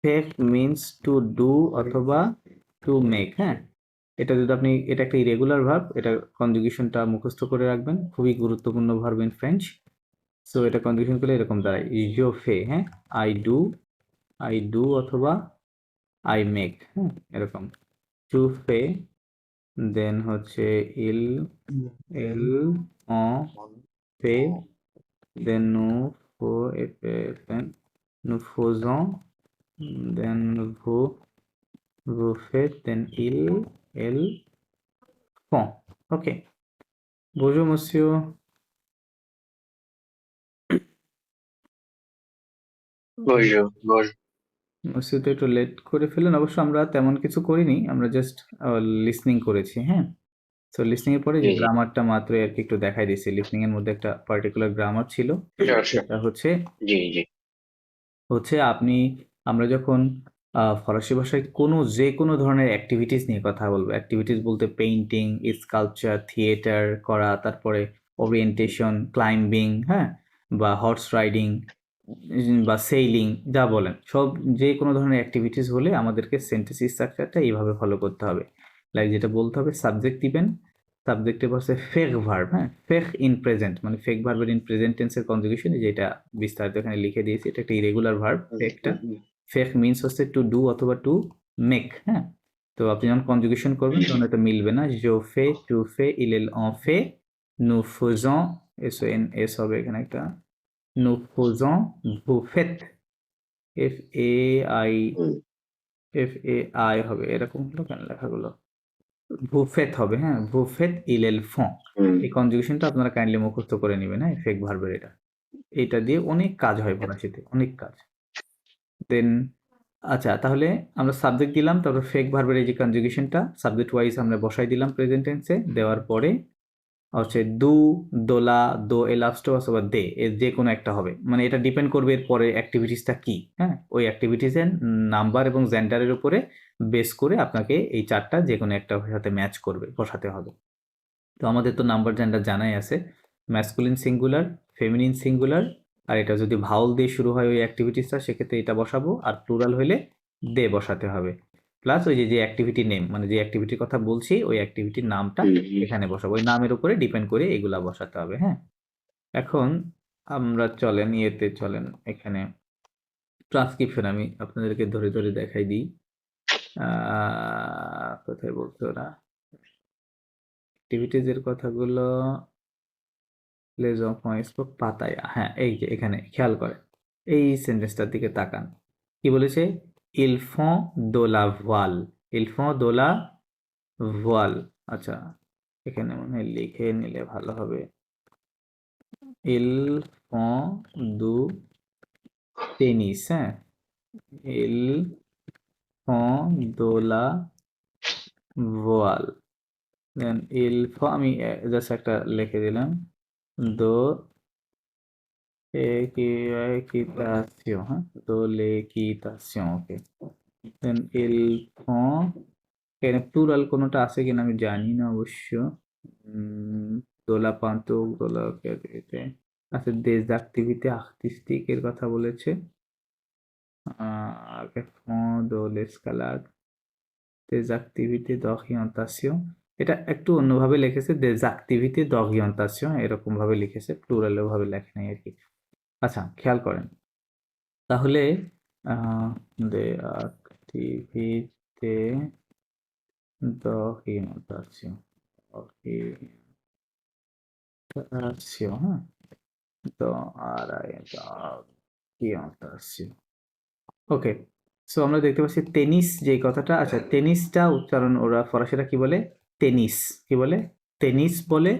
ফেক মিন্স টু ডু অথবা টু মেক হ্যাঁ এটা যদি আপনি এটা একটা ইরেগুলার ভার্ব এটা কনজুগেশনটা মুখস্থ করে রাখবেন খুবই গুরুত্বপূর্ণ ভার্ব ইন ফ্রেঞ্চ সো এটা কনজুগেশন করলে এরকম দাঁড়ায় ইজো ফে হ্যাঁ আই ডু অথবা আই মেক হ্যাঁ এরকম টু ফে দেন হচ্ছে এল ফে দেন nous faisons then vous faites then elles font ok bonjour monsieur monsieur তো একটু লেট করে ফেলেন অবশ্য আমরা তেমন কিছু করিনি আমরা জাস্ট লিসনিং করেছি হ্যাঁ সো লিসনিং এর পরে যে গ্রামারটা মাত্র আর কি একটু দেখাই দিয়েছি লিসনিং এর মধ্যে একটা পার্টিকুলার গ্রামার ছিল সেটা হচ্ছে আপনি আমরা যখন ফরাসি ভাষায় যে কোনো ধরনের অ্যাক্টিভিটিস নিয়ে কথা বলবো অ্যাক্টিভিটিস বলতে পেইন্টিং স্কাল্পচার থিয়েটার করা তারপরে ওরিয়েন্টেশন ক্লাইম্বিং হ্যাঁ বা হর্স রাইডিং বা সেইলিং যা বলেন সব যে কোনো ধরনের অ্যাক্টিভিটিস হলে আমাদেরকে সেন্টেন্স স্ট্রাকচারটা এইভাবে ফলো করতে হবে লাইক যেটা বলতে হবে সাবজেক্ট দিবেন সাবজেক্টের পাশে ফেক ভার্ব হ্যাঁ ফেক ইন প্রেজেন্ট মানে ফেক ভার্বের ইন প্রেজেন্ট টেন্সের কনজুগেশন যেটা বিস্তারিত এখানে লিখে দিয়েছি এটা একটা ইরেগুলার ভার্ব ফেকটা ফেক মিন্স হচ্ছে টু ডু অথবা টু মেক হ্যাঁ তো আপনি যখন কনজুগেশন করবেন তখন এটা মিলবে না জো ফে টু ফে ইল অন ফে নু ফোজন এস এন এস হবে এখানে একটা নু ফোজন ভু ফেট এফ এ আই হুম, FAI হবে, এরকম হলো কেন লেখাগুলো? ভুফেত হবে, হ্যাঁ, ভুফেত ইলেল ফঁ। হুম, এই কনজুগেশনটা আপনারা কাইন্ডলি মুখস্থ করে নেবেন, হ্যাঁ, ফেক ভার্বের এটা। এটা দিয়ে অনেক কাজ হয় ফরাসিতে, অনেক কাজ। দেন আচ্ছা, তাহলে আমরা সাবজেক্ট দিলাম, তারপর ফেক ভার্বের এই যে কনজুগেশনটা সাবজেক্ট ওয়াইজ আমরা বসাই দিলাম প্রেজেন্ট টেন্সে। দেওয়ার পরে হচ্ছে দু, দোলা, দো এলাস্টো অথবা দে, এর যে কোনো একটা হবে। মানে এটা ডিপেন্ড করবে এর পরে অ্যাক্টিভিটিসটা কি, হ্যাঁ, ওই অ্যাক্টিভিটিসের নাম্বার এবং জেন্ডারের উপরে বেস করে আপনাকে এই চারটা যে কোনো একটা সাথে ম্যাচ করবে, বসাতে হবে। তো আমাদের তো নাম্বার জেন্ডার জানাই আছে, ম্যাসকুলিন সিঙ্গুলার, ফেমিনিন সিঙ্গুলার, আর এটা যদি ভাউল দিয়ে শুরু হয় ওই অ্যাক্টিভিটিসটা, সেক্ষেত্রে এটা বসাবো, আর প্লুরাল হলে দে বসাতে হবে। প্লাস ওই যে অ্যাক্টিভিটি নেম, মানে যে অ্যাক্টিভিটির কথা বলছি ওই অ্যাক্টিভিটির নামটা হুম, হুম। এখানে বসাবো, ওই নামের উপরে ডিপেন্ড করে এগুলা বসাতে হবে, হ্যাঁ। এখন আমরা চলেন ইয়েতে, চলেন এখানে ট্রান্সক্রিপশন আমি আপনাদেরকে ধরে ধরে দেখাই দিই। কোথায় বলতো ওরা অ্যাক্টিভিটিজ এর কথাগুলো? লেজ অফ মাই স্পোক পাতায়া, হ্যাঁ, এই যে এখানে খেয়াল করেন, এই সেন্টেন্সটার দিকে তাকান, কি বলেছে? ইল ফঁ দো লা ভোয়াল, ইল ফঁ দো লা ভোয়াল। আচ্ছা, এখানে মনে হয় লিখে নিলে ভালো হবে, ইল ফঁ দু টেনিস, হ্যাঁ, ইল ফঁ দো লা ভোয়াল। দেন ইল ফঁ আমি জাস্ট একটা লিখে দিলাম, দো equitación, হ্যাঁ, doble equitación, ওকে। দেন এল ফঁ, এখানে প্লুরাল কোনোটা আছে কিনা আমি জানি না অবশ্য। দোলা পান্তুক, দোলা আচ্ছা, দেসঅ্যাক্টিভিটি আর্টিস্টিক এর কথা বলেছে। ফঁ দো l'escalade, দেসঅ্যাক্টিভিটি d'orientation, এটা একটু অন্যভাবে লিখেছে, দেসঅ্যাক্টিভিটি d'orientation এরকম ভাবে লিখেছে, প্লুরালের ভাবে লেখে নাই আর কি। আচ্ছা, খেয়াল করেন তাহলে de activité d'orientation, orientation, হ্যাঁ, তো আর orientation, ওকে। সো আমরা দেখতে পাচ্ছি টেনিস যে কথাটা, আচ্ছা, টেনিসটা উচ্চারণ ওরা ফরাসিরা কি বলে? টেনিস, কি বলে? টেনিস বলে,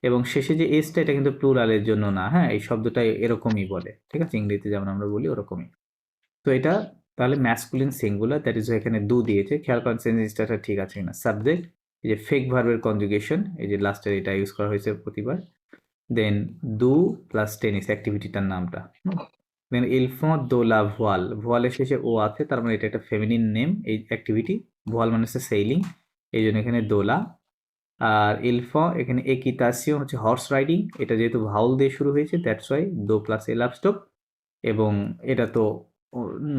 এবং শেষে যে এসটা এটা কিন্তু প্লুরালের জন্য না, হ্যাঁ, এই শব্দটা এরকমই বলে, ঠিক আছে, ইংরেজিতে যেমন আমরা বলি ওরকমই। তো এটা তাহলে ম্যাসকুলিন সিঙ্গুলার, দ্যাট ইজ এখানে দু দিয়েছে, খেয়াল করেন সেন্টেন্সটা ঠিক আছে কিনা। সাবজেক্ট, এই যে ফেক ভার্বের কনজুগেশন, এই যে লাস্টের এটা ইউজ করা হয়েছে প্রতিবার। দেন দু প্লাস টেনিস অ্যাক্টিভিটিটার নামটা। দেন ইলফঁ দো লা ভোয়াল, ভোয়ালের শেষে ও আছে, তার মানে এটা একটা ফেমিনিন নেম এই অ্যাক্টিভিটি। ভোয়াল মানে হচ্ছে সেইলিং, এই জন্য এখানে দোলা। আর ইলফঁ এখানে একিতাসিও হচ্ছে হর্স রাইডিং, এটা যেহেতু ভাউল দিয়ে শুরু হয়েছে দ্যাটস ওয়াই দো প্লাস এল আপস্টপ, এবং এটা তো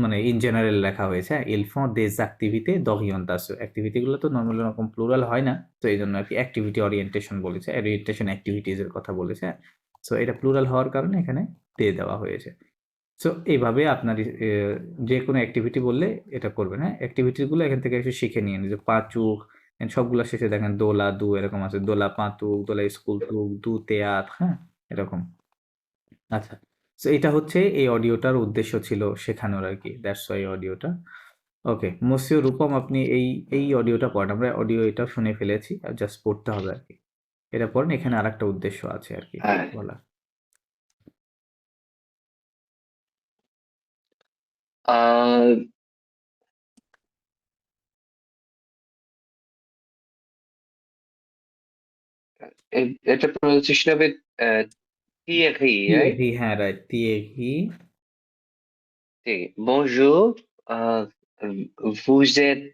মানে ইন জেনারেল লেখা হয়েছে, হ্যাঁ, ইল ফঁ des activités d'orientation, অ্যাক্টিভিটিগুলো তো নর্মালি এরকম প্লুরাল হয় না, তো এই জন্য আর কি অ্যাক্টিভিটি ওরিয়েন্টেশন বলেছে, ওরিয়েন্টেশন অ্যাক্টিভিটিজ এর কথা বলেছে। সো এটা প্লুরাল হওয়ার কারণে এখানে দিয়ে দেওয়া হয়েছে। সো এইভাবে আপনার যে কোনো অ্যাক্টিভিটি বললে এটা করবেন, হ্যাঁ, অ্যাক্টিভিটিগুলো এখান থেকে একটু শিখে নিয়ে যে পাঁচুক, সবগুলো শেষে দেখেন দোলা দু এরকম আছে, দোলা পাঁতুক, দোলা স্কুল তুক, দু তেয়াত, হ্যাঁ, এরকম। আচ্ছা, সো এটা হচ্ছে এই অডিওটার উদ্দেশ্য ছিল শেখানোর আর কি, দ্যাটস ওয়াই অডিওটা। ওকে, মসিও রূপম আপনি এই অডিওটা পড়েন, আমরা অডিও এটা শুনে ফেলেছি, জাস্ট পড়তে হবে আর কি, এটা পড়েন, এখানে আর একটা উদ্দেশ্য আছে আর কি হ্যাঁ। বলা। আহ, এটা প্রনাউন্সিয়েশন হবে থিয়েরি, রাইট? তিয়েরি, হ্যাঁ, right, Thierry. Bonjour, vous êtes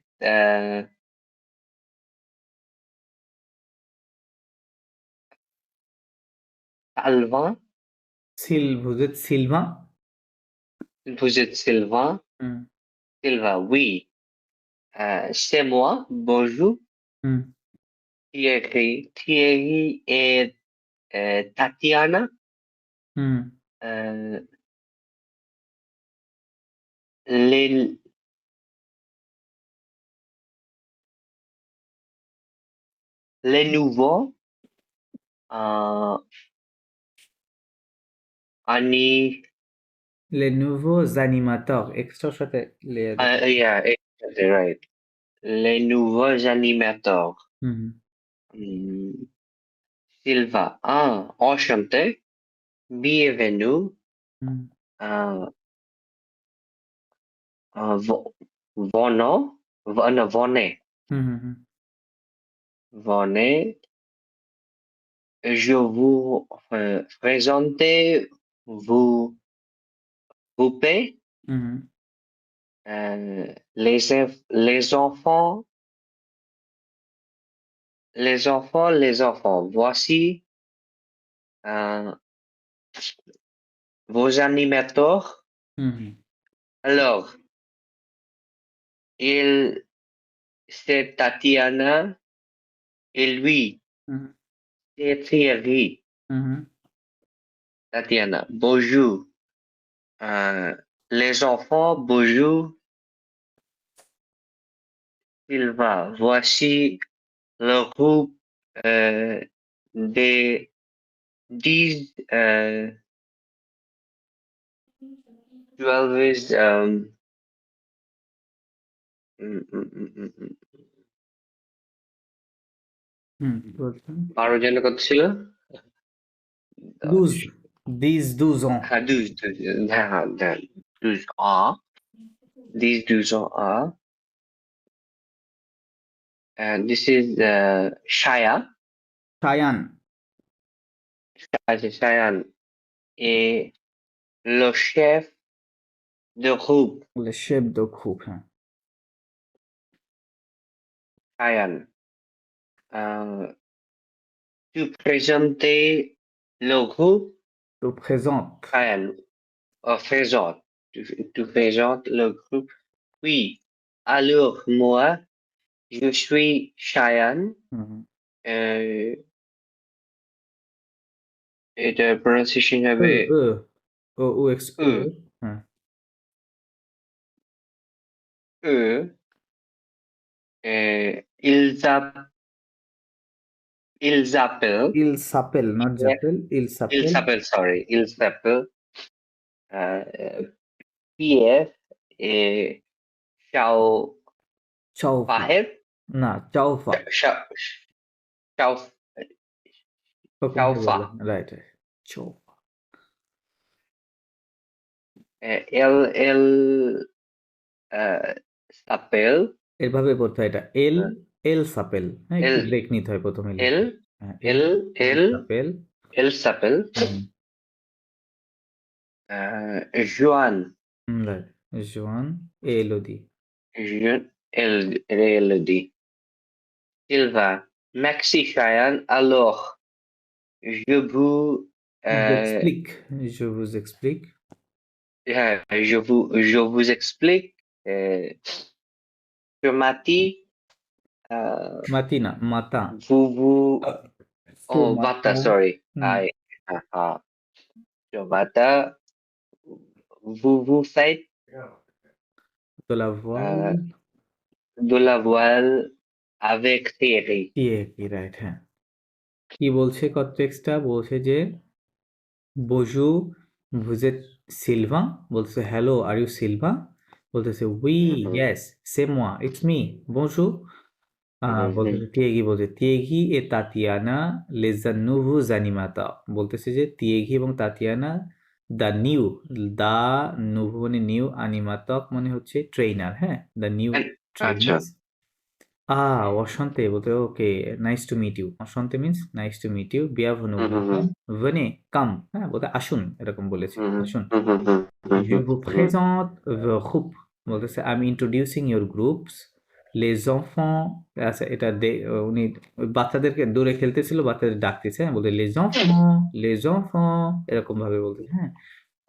Alvin, vous êtes Sylvain? vous êtes Sylvain, হুম, Sylvain, oui. C'est moi, bonjour, হুম, Thierry. Thierry et Tatiana. হুম, Euh, les, les nouveaux, euh, Annie, les nouveaux animateurs extra সাথে layer Yeah, exactly right. Les nouveaux animateurs. হুম Hmm, Silva. Enchanté. Bienvenue. হুম Uh, Venez. Venez. হুম হুম Venez. Je vous présente vous poupées. হুম হুম Les enfants. Voici euh, vos animateurs. হুম হুম Alors, il, c'est Tatiana et lui, হুম c'est Thierry. হুম হুম Tatiana, bonjour. Les enfants, bonjour. Silva, voici le groupe des 10, 12, mm, mm, mm, mm, mm. হুম, কি বলছেন 12 জনের কত ছিল? 12 12 ans হ্যাঁ, 12, হ্যাঁ, হ্যাঁ, হ্যাঁ, 12 ans. These 12 ans are. And this is Shaya. Cheyenne Cheyenne est le chef de groupe. le chef de groupe হ্যাঁ Cheyenne. Tu présenter le groupe. te présente Cheyenne. Présente. Tu présentes le groupe. Oui. Alors, moi, je suis Cheyenne. Hmm hmm Euh, et the pronunciation হবে ও এক্স eux. হ্যাঁ Eux. Ils appellent. il s'appelle not j'appelle il Il s'appelle s'appelle, sorry, il s'appelle Pierre et Xiao Chaofa Faheb. না চাওফা Xiao, Xiao, ওরকম ভাবে Xiaofa. বলে রাইট চাওফা Elle s'appelle. এভাবে পড়তে হয় এটা এল euh, এল সাপেল হ্যাঁ একটু Elle, ব্রেক নিতে হয় প্রথমে লিখতে elle, হ্যাঁ এল elle, এল elle, সাপেল elle s'appelle হুম Joanne. রাইট জোয়ান এ LOD Elle le dit. Silva. Maxi Cheyenne. Alors, je vous, j'explique je vous explique je vous explique. Sur Mati, মাতি না মাতা vous, oh, মাতা Vata, sorry. হুম Sur Vata, vous faites de la voile de la voile avec Thierry. কি রাইট হ্যাঁ কি বলছে কনটেক্সটটা বলছে যে বজু ভুজেট সিলভা বলছে হ্যালো আর ইউ সিলভা বলতেছে উই Mhm, ইয়েস সে মোয়া ইটস মি বজু বলতেছে তিয়েগি বলছে তিয়েগি এ তাতিয়ানা লেজা নুভুজ অ্যানিমাতা বলতেছে যে তিয়েগি এবং তাতিয়ানা দা নুভু মানে নিউ অ্যানিমাতক মানে হচ্ছে ট্রেনার হ্যাঁ দ্য নিউ আচ্ছা। ট্রেনার্স অশান্তে বলতে okay nice to meet you অশান্তে means nice to meet you বিয়াভনু ওয়েলকাম ভেনে কাম হ্যাঁ বলতে আসুন এরকম বলেছে আসুন je vous présente the groupe বলতেছে আমি introducing your groups les enfants আচ্ছা এটা উনি ওই বাচ্চাদেরকে দূরে খেলতেছিল বাচ্চাদের ডাকতেছে হ্যাঁ বলতে les enfants এরকম ভাবে বলতেছে হ্যাঁ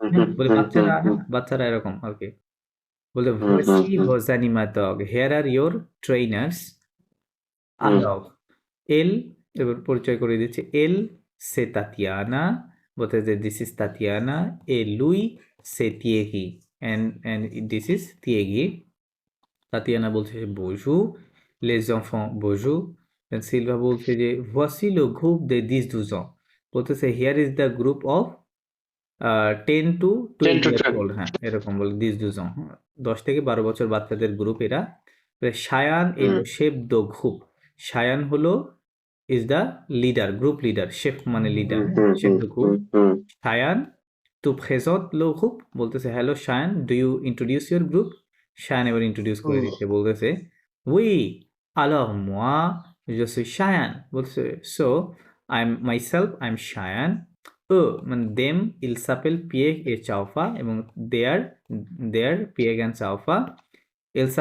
হ্যাঁ বলে বাচ্চারা হ্যাঁ বাচ্চারা এরকম আর কি বলতে voici vos animateurs here are your trainers alors él এবার পরিচয় করে দিচ্ছে él c'est Tatiana বলতে this is Tatiana et lui c'est Thierry and this is Thierry Tatiana বলছে bonjour les enfants bonjour and Silva বলছে যে voici le groupe de 10-12 ans বলতেছে here is the group of 10 to 10 12 to years 12. Old, হ্যাঁ এরকম বলে দিস দুজন, হ্যাঁ 10 থেকে 12 বছর বাচ্চাদের গ্রুপ এরা। সায়ান এ হুম। শেফ দ্য গ্রুপ, সায়ান হলো is the leader, group leader, chef মানে লিডার, হুম, হ্যাঁ হুম, শেফ হুম, দ্য গ্রুপ। হুম, হুম। সায়ান টু প্রেজেন্ট লো গ্রুপ, বলতেছে hello Cheyenne do you introduce your group. Cheyenne এবার ইন্ট্রোডিউস করে ও দিচ্ছে, বলতেছে উই alors moi je suis Cheyenne, বলছে so I am myself I am Cheyenne, মানে দেম il s'appelle Pierre et Chaufa, এবং দেয়ার Pierre and Chaufa, elle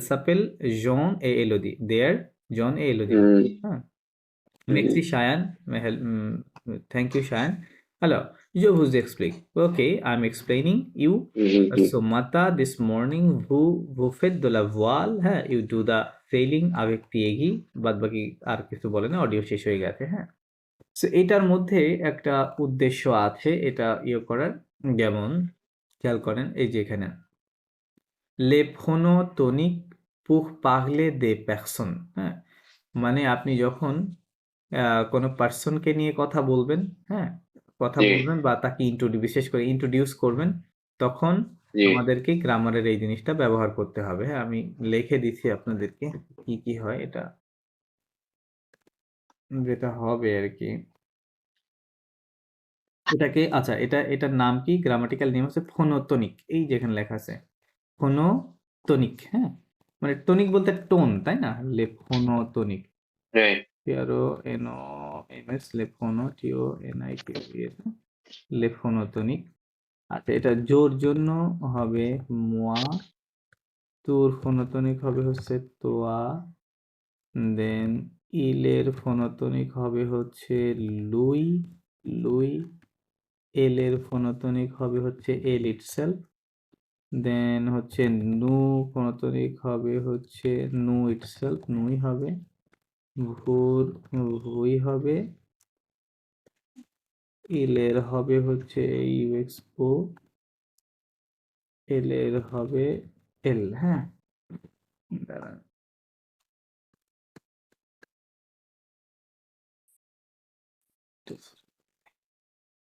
s'appelle Jean et Elodie, there John et Elodie, হুম, হ্যাঁ। হুম, Merci Cheyenne, thank you Cheyenne. Alors, je vous explique. Okay, I'm explaining you. Hmm, hmm, So, Mata, this morning, vous faites de la voile, হ্যাঁ, you do the sailing avec Piegi, বাদ বাকি আর কিছু বলে না, অডিও শেষ হয়ে গেছে, হ্যাঁ। সো এটার মধ্যে একটা উদ্দেশ্য আছে এটা ইয়ে করার, যেমন খেয়াল করেন এই যে এখানে les pronoms toniques pour parler des personnes, হ্যাঁ, মানে আপনি যখন কোনো পার্সনকে নিয়ে কথা বলবেন, হ্যাঁ কথা জি, বলবেন বা তাকে বিশেষ করে ইন্ট্রোডিউস করবেন, তখন জি। আমাদেরকে গ্রামারের এই জিনিসটা ব্যবহার করতে হবে, হ্যাঁ আমি লিখে দিচ্ছি আপনাদেরকে কি কি হয় এটা, যেটা হবে আর কি এটাকে, আচ্ছা এটার নাম কি, গ্রামাটিক্যাল নেম হচ্ছে ফোনোটনিক, এই যেখানে লেখা আছে ফোনোটনিক, হ্যাঁ মানে টনিক বলতে টোন, তাই না, লেফোনোটনিক, Right. PRONOMS, লেফোনোটিওনিক, লেফোনোটনিক। আচ্ছা এটা জোর জন্য হবে মোয়া, তোর ফোনোটনিক হবে হচ্ছে তোয়া, দেন ইলের ফোনোটনিক হবে হচ্ছে লুই, লুই, এলের ফোনোটনিক হবে হচ্ছে এল ইটসেলফ, দেন হচ্ছে নু ফোনোটনিক হবে হচ্ছে নু ইটসেলফ, নুই হবে, ভুর ভুই হবে, ইলের হবে হচ্ছে ইউএক্সও, এল এর হবে এল, হ্যাঁ দাঁড়ান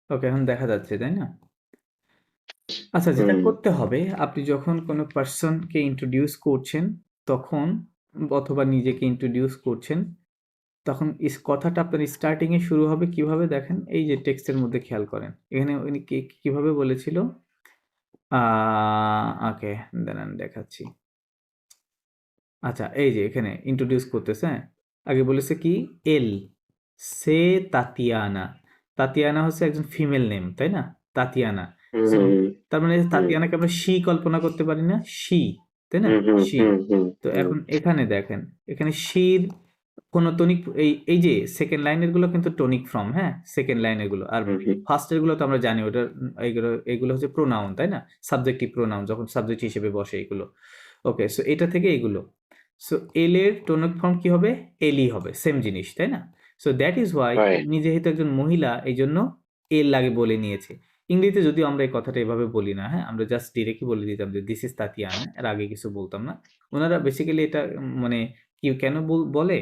ওকে এখন দেখা যাচ্ছে তাই না। আচ্ছা যেটা হুম, করতে হবে, আপনি যখন কোনো পার্সনকে ইন্ট্রোডিউস করছেন তখন, অথবা নিজেকে ইন্ট্রোডিউস করছেন, তখন কথাটা আপনার স্টার্টিং এ শুরু হবে কিভাবে দেখেন, এই যে টেক্সটের মধ্যে খেয়াল করেন এখানে উনি কিভাবে বলেছিল, ওকে দাঁড়ান দেখাচ্ছি। আচ্ছা এই যে এখানে ইন্ট্রোডিউস করতেছে, হ্যাঁ আগে বলেছে কি এল, সে তাতিয়ানা, তাতিয়ানা হচ্ছে একজন ফিমেল নেম তাই না, তাতিয়ানা। হুম, So, হুম, তার মানে হুম, তাতিয়ানাকে আমরা শি কল্পনা করতে পারি না, শি, তাই না, হুম, হুম, শি। হুম, হুম, তো হুম, এখন এখানে দেখেন এখানে শির কোনো টনিক, এই যে সেকেন্ড লাইনের গুলো কিন্তু টনিক ফর্ম, হ্যাঁ সেকেন্ড লাইনের গুলো, আর হুম, হুম, ফার্স্টের গুলো তো আমরা জানি ওটা, এগুলো হচ্ছে প্রোনাউন তাই না, সাবজেক্টিভ প্রোনাউন যখন সাবজেক্ট হিসেবে বসে এগুলো। ওকে সো এটা থেকে এগুলো, সো এল এর টনিক ফর্ম কি হবে, এলই হবে, সেম জিনিস তাই না। So that is Y right. উনি যেহেতু একজন মহিলা এই জন্য এল লাগে বলে নিয়েছে। ইংরেজিতে যদিও আমরা এই কথাটা এভাবে বলি না, হ্যাঁ আমরা জাস্ট ডিরেক্টলি বলে দিতাম যে দিস ইজ তাতিয়ানা, এর আগে কিছু বলতাম না। ওনারা বেসিক্যালি এটা মানে কি কেন বলে,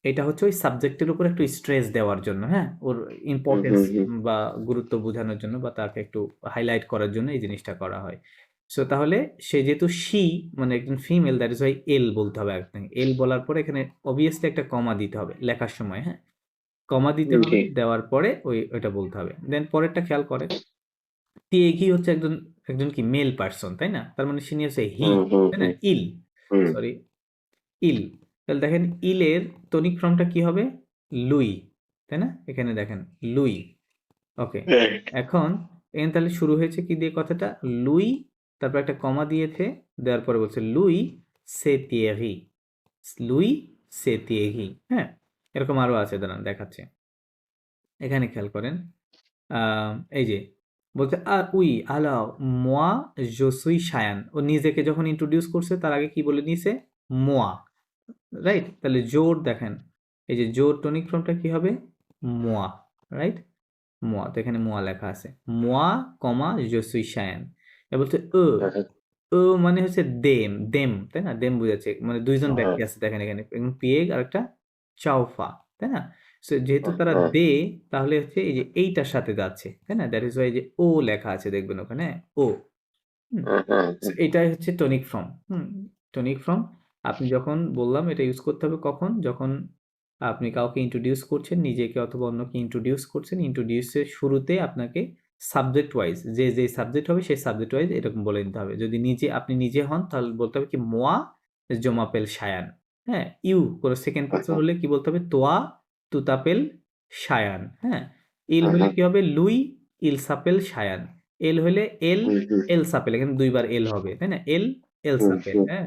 এটা হচ্ছে ওই সাবজেক্টের উপর একটু স্ট্রেস দেওয়ার জন্য, হ্যাঁ ওর হুম, ইম্পর্টেন্স হুম, হুম, বা গুরুত্ব বোঝানোর জন্য বা তাকে একটু হাইলাইট করার জন্য এই জিনিসটা করা হয়। সো তাহলে সে যেহেতু শি মানে একজন ফিমেল, দ্যাট ইজ ওয়াই এল বলতে হবে একদম, এল বলার পরে এখানে অবভিয়াসলি একটা কমা দিতে হবে লেখার সময়, হ্যাঁ কমা দিতে হবে, জি, দেওয়ার পরে ওইটা বলতে হবে। দেন পরেরটা খেয়াল করে, টিএগি হচ্ছে একজন একজন কি মেল পার্সন তাই না, তার মানে সে নিয়ে হচ্ছে হি, হুম, হুম, তাই না, হুম, ইল, হুম, সরি ইল। তাহলে দেখেন ইলের টনিক ফর্মটা কি হবে, লুই, তাই না, এখানে দেখেন লুই। ওকে right. এখন এখানে তাহলে শুরু হয়েছে কি দিয়ে কথাটা, লুই, তারপর একটা কমা দিয়েছে, দেওয়ার পরে বলছে লুই সে তিয়েগি, লুই সে তিয়েগি, হ্যাঁ এরকম আরো আছে, দাঁড়ান দেখাচ্ছে। এখানে খেয়াল করেন এই যে বলছে উই আলা মোয়া জসুই সায়ান, ও নিজেকে যখন ইন্ট্রোডিউস করছে তার আগে কি বলে নিয়েছে, মোয়া, রাইট। তাহলে জোর দেখেন এই যে জোর টনিক ফর্মটা কি হবে, মোয়া, রাইট, মোয়া, তো এখানে মোয়া লেখা আছে, মোয়া কমা জসুই সায়ান। এবার বলছে ও মানে হচ্ছে দেম, দেম তাই না, দেম বুঝাচ্ছে মানে দুইজন হ্যাঁ, ব্যক্তি আছে দেখেন এখানে, পিয়েগ আর একটা চাওফা, তাই না। সো যেহেতু তারা দে, তাহলে হচ্ছে এই যে এইটার সাথে যাচ্ছে, তাই না? দ্যাট ইজ ওয়াই যে ও লেখা আছে দেখবেন ওখানে, ও। হুম। So, এটাই হচ্ছে টনিক ফর্ম। টনিক ফর্ম আপনি যখন বললাম এটা ইউজ করতে হবে কখন, যখন আপনি কাউকে ইন্ট্রোডিউস করছেন, নিজেকে অথবা অন্যকে ইন্ট্রোডিউস করছেন, ইন্ট্রোডিউসের শুরুতে আপনাকে সাবজেক্ট ওয়াইজ যে সাবজেক্ট হবে সেই সাবজেক্ট ওয়াইজ এরকম বলে নিতে হবে। যদি আপনি নিজে হন তাহলে বলতে হবে কি মোয়া জমাপেল সায়ান। হ্যাঁ, ইউ কোনো সেকেন্ড পার্সন হলে কি বলতে হবে তোয়া তুতাপেল সায়ান। হ্যাঁ, ইল হলে কি হবে লুই ইলসাপেল সায়ান। এল হলে এল এল সাপেল, এখানে দুইবার এল হবে, তাই না? এল এল সাপেল। হ্যাঁ,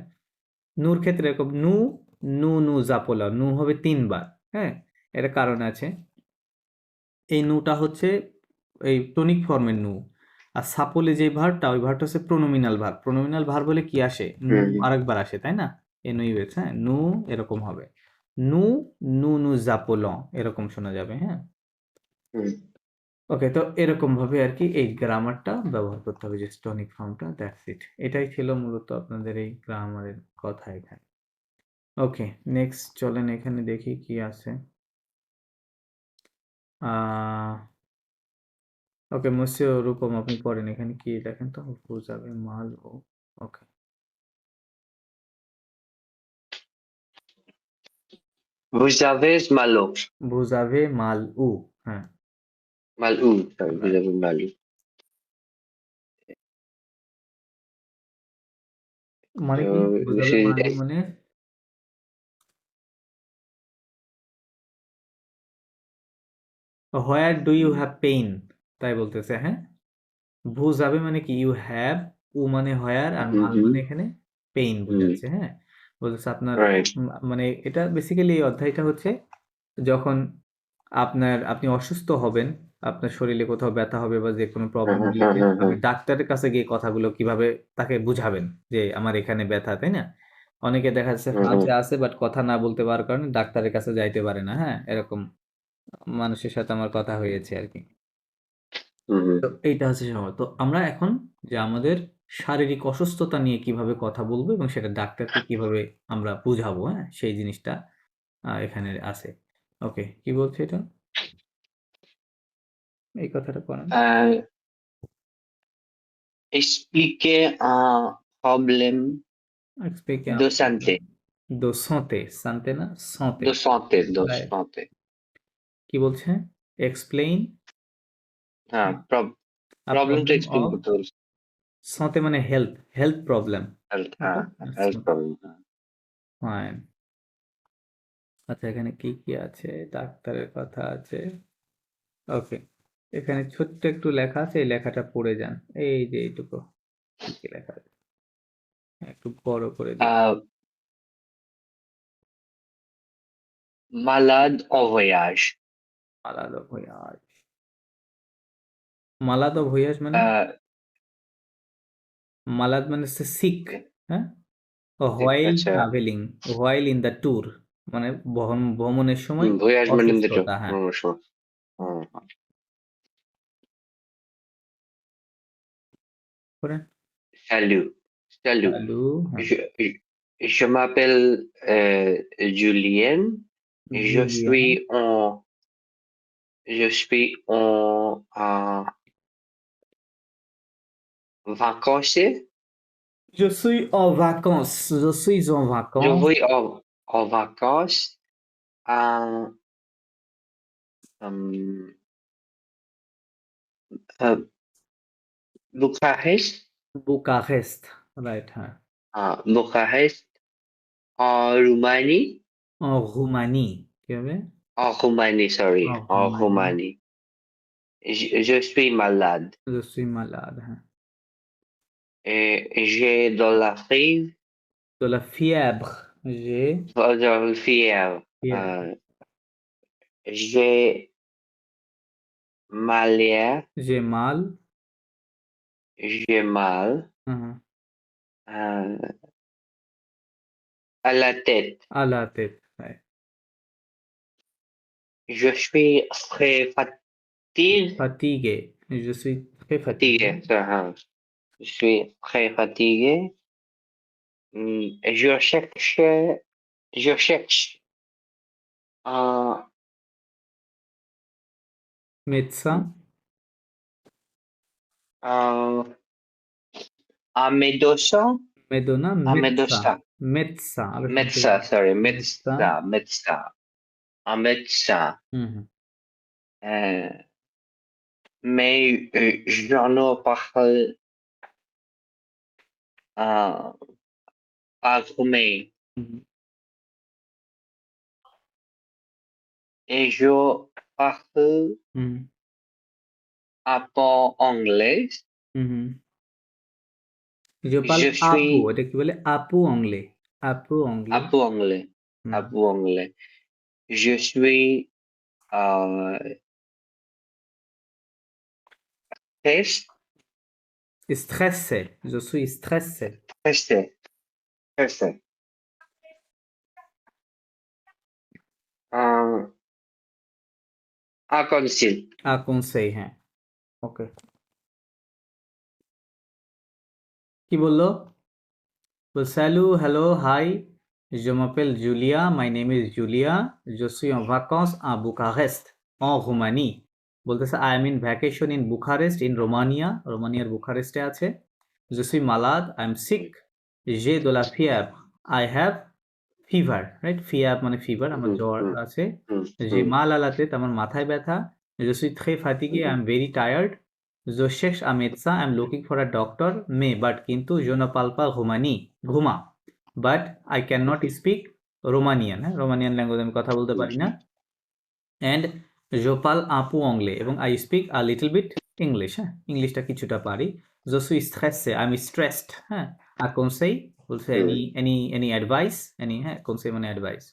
নুর ক্ষেত্রে এরকম নু নু নু জাপোলা, নু হবে 3 বার। হ্যাঁ, এটা কারণ আছে। এই নুটা হচ্ছে এই টনিক ফর্মের নু। আর সাপোলে যে ভার্বটা, ওই ভার্বটা হচ্ছে প্রোনোমিনাল ভার্ব। প্রোনোমিনাল ভার্ব বলে কি আসে? নু আরেকবার আসে, তাই না? এনইউএক্স, হ্যাঁ, নু এরকম হবে। নু নু নু জাপোল এরকম শোনা যাবে। হ্যাঁ, ওকে, তো এরকম ভাবে আর কি এই গ্রামারটা ব্যবহার করতে হবে, যে টনিক ফর্মটা। That's it. এটাই ছিল মূলত আপনাদের এই গ্রামারের কথা এখানে। ওকে, নেক্সট চলেন এখানে দেখি কি আছে। ওকে, মুসিও রূপম আপনি পড়েন, এখানে কি দেখেন তো, বুঝাবে মাল ও। ওকে, Vous avez malo. বুঝাবে মাল উ। হ্যাঁ, Malou. Sorry, vous avez malou. মানে কি বুঝাবে মাল উ মানে? Where do you have pain, তাই বলতেছে। হ্যাঁ, বুঝাবে মানে কি ইউ হ্যাভ, উ মানে হোয়ার, আর মাল মানে এখানে পেইন বুঝাচ্ছে। হ্যাঁ, বলতেছে আপনার Right. মানে এটা বেসিক্যালি এই অধ্যায়টা হচ্ছে যখন আপনি অসুস্থ হবেন, আপনার শরীরে কোথাও ব্যথা হবে বা যে কোনো প্রবলেম রিলেটেড, আপনি ডাক্তারের কাছে গিয়ে কথাগুলো কিভাবে তাকে বুঝাবেন যে আমার এখানে ব্যথা, তাই না? অনেকে দেখা যাচ্ছে ফ্রান্সে আছে বাট কথা না বলতে পারার কারণে ডাক্তারের কাছে যাইতে পারে না। হ্যাঁ, এরকম মানুষের সাথে আমার কথা হয়েছে আর কি। তো এইটা হচ্ছে সময়। তো আমরা এখন যে আমাদের শারীরিক অসুস্থতা নিয়ে কিভাবে কথা বলবো এবং সেটা ডাক্তারকে কিভাবে আমরা বুঝাবো, হ্যাঁ, সেই জিনিসটা এখানে আছে। ওকে, কি বলছে এটা? এই কথাটা পড়েন। Expliquer un problème Expliquer un de santé. problème de santé, santé না santé, De santé, de right. santé. কি বলছে? Explain a Problem to problem explain of করতে বলছে। santé মানে হেলথ প্রবলেম। Health, ওকে, health problem. ফাইন। আচ্ছা, এখানে কি কি আছে? ডাক্তারের কথা আছে। ওকে, এখানে ছোট্ট একটু লেখা আছে, এই লেখাটা পড়ে যান। এই যে এইটুকু কি কি লেখা আছে, একটু বড় করে দিই। Malade en voyage. মালাদ ভয়াজ, মালাদ ভয়াজ মানে? Euh, মালাদ মানে হচ্ছে সিক। হ্যাঁ, হোয়াইল আচ্ছা, travelling, while in the tour মানে ভ্রমণের সময় voyage মানে দুটো। অসুস্থতা। হ্যাঁ, হুম। করেন। Salut, salut. চালু। হ্যাঁ, Je, je m'appelle Julien. Je Julian. suis en vacances. Je suis en vacances. Je suis en Je vacances. vais en vacances à euh, euh, Bucarest, Bucharest, right. হ্যাঁ, Bucarest, en Roumanie. রুমানি, কি হবে? En Roumanie, sorry, en রুমানি। Roumanie. Je suis malade Je suis malade। হ্যাঁ, et j'ai de la fièvre, de la fièvre, j'ai de la fièvre. fièvre, Euh, j'ai malaire, j'ai mal, j'ai mal হ্যাঁ, euh, à la tête. à la tête, right. Je suis très Fatigué, je suis très fatigué. fatigué. Je suis très fatigué. Et je cherche un médecin, Amedosa, Medona, médecin, Amedosa, médecin, আবার শুনতে Metsa, sorry, médecin, Metsa, un médecin. হুম হুম Euh, mais j'en ai parlé à, à Roumain হুম et je parle হুম un peu anglais. হুম হুম। Je parle Je আপু, suis এটা কি বলে? আপু অংলে, আপু অংলে, un peu anglais, হুম un peu anglais. Je suis euh, test, stressé, je suis stressé, stressé, stressé. Euh, un conseil. à conseil, হ্যাঁ, ওকে। কি বললো? Well, salut, hello, hi. Je m'appelle Julia. My name is Julia. Je suis en vacances à Bucarest, en Roumanie. বলতেছে I am in vacation in Bucharest in Romania. রোমানিয়ার বুখারেস্টে আছে। Je suis malade. I am sick. J'ai de la fièvre. I have fever, right? Fièvre মানে fever. আমার Mhm, জ্বর mhm, আছে। mhm, J'ai mhm, mal à la tête. আমার মাথায় ব্যথা। Je suis très fatigué. I mhm, am very tired. Je cherche un médecin. I am looking for a doctor. Mais but কিন্তু je ne parle pas roumanie. ঘুমা। But I cannot speak Romanian. হ্যাঁ? Romanian language আমি কথা বলতে পারি না। And je parle un peu anglais এবং I speak a little bit English. হ্যাঁ? ইংলিশটা কিছুটা পারি। Je suis stressé. I'm stressed. হ্যাঁ? A conseil বলছে mhm. any advice? Any হ্যাঁ conseil মানে advice.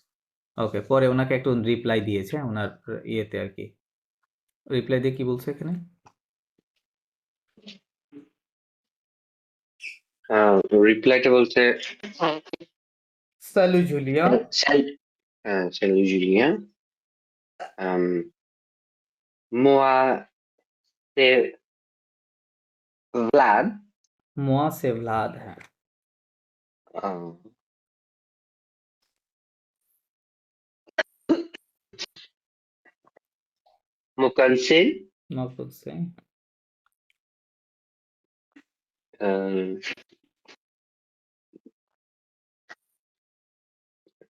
ওকে পরে ওনাকে একটা রিপ্লাই দিয়েছে হ্যাঁ, ওনার ইয়েতে আর কি। রিপ্লাই দিয়ে কি বলছে এখানে? Reply টা বলছে Salut Julia. salut, salut Julien. Moi c'est Vlad. Moi c'est Vlad. হ্যাঁ Euh, mon conseil, নক বলছে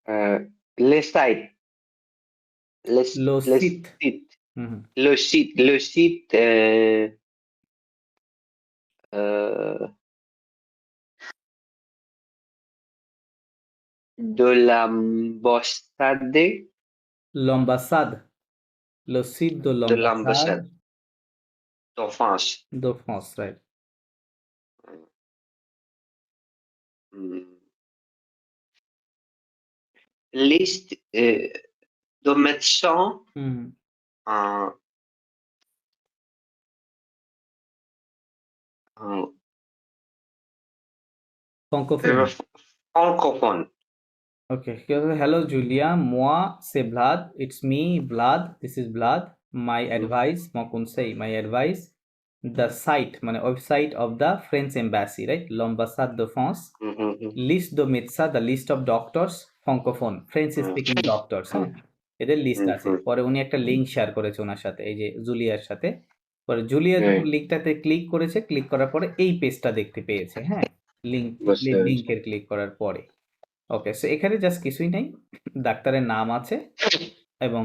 euh, les sites, les লসিত sites, hmm hmm le site euh, de l'ambassade, l'ambassade, le site de de l'ambassade l'ambassade de France. de France, right? Hmm. Liste de médecins hmm en, en francophone. francophone. Okay. Hello, Julia. Moi, c'est Vlad. It's me, Vlad. This is Vlad. My advice, mon conseil, my advice. The site, মানে website of the French embassy, right? L'ambassade de France. Mhm, List de médecins, the list of doctors, francophone, French speaking doctors, হ্যাঁ? এদের লিস্ট আছে। mhm, পরে উনি একটা লিঙ্ক শেয়ার করেছে ওনার সাথে, এই যে জুলিয়ার সাথে। পরে জুলিয়া যখন oui, লিঙ্কটাতে ক্লিক করেছে, ক্লিক করার পরে এই পেজটা দেখতে পেয়েছে, হ্যাঁ? লিঙ্ক বুঝতে পেরেছি। লিঙ্কের ক্লিক করার পরে। ওকে, সো এখানে জাস্ট কিছুই নাই। ডাক্তারের নাম আছে এবং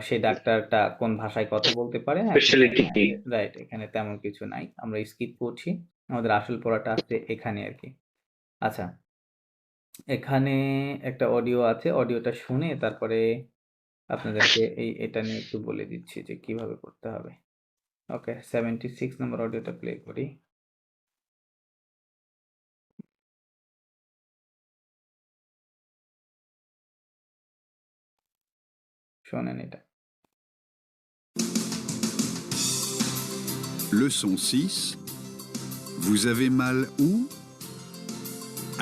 সেই ডাক্তারটা কোন ভাষায় কথা বলতে পারে, হ্যাঁ, স্পেশালিটি কি? রাইট। এখানে তেমন কিছু নাই। আমরা স্কিপ করছি। আমাদের আসল পড়াটা আসছে এখানে আরকি। আচ্ছা, এখানে একটা অডিও আছে। অডিওটা শুনে তারপরে আপনাদেরকে এটা নিয়ে একটু বলে দিচ্ছি যে কিভাবে করতে হবে। ওকে, 76 নম্বর অডিওটা প্লে করি। শোনেন এটা। Leçon 6. Vous avez mal où?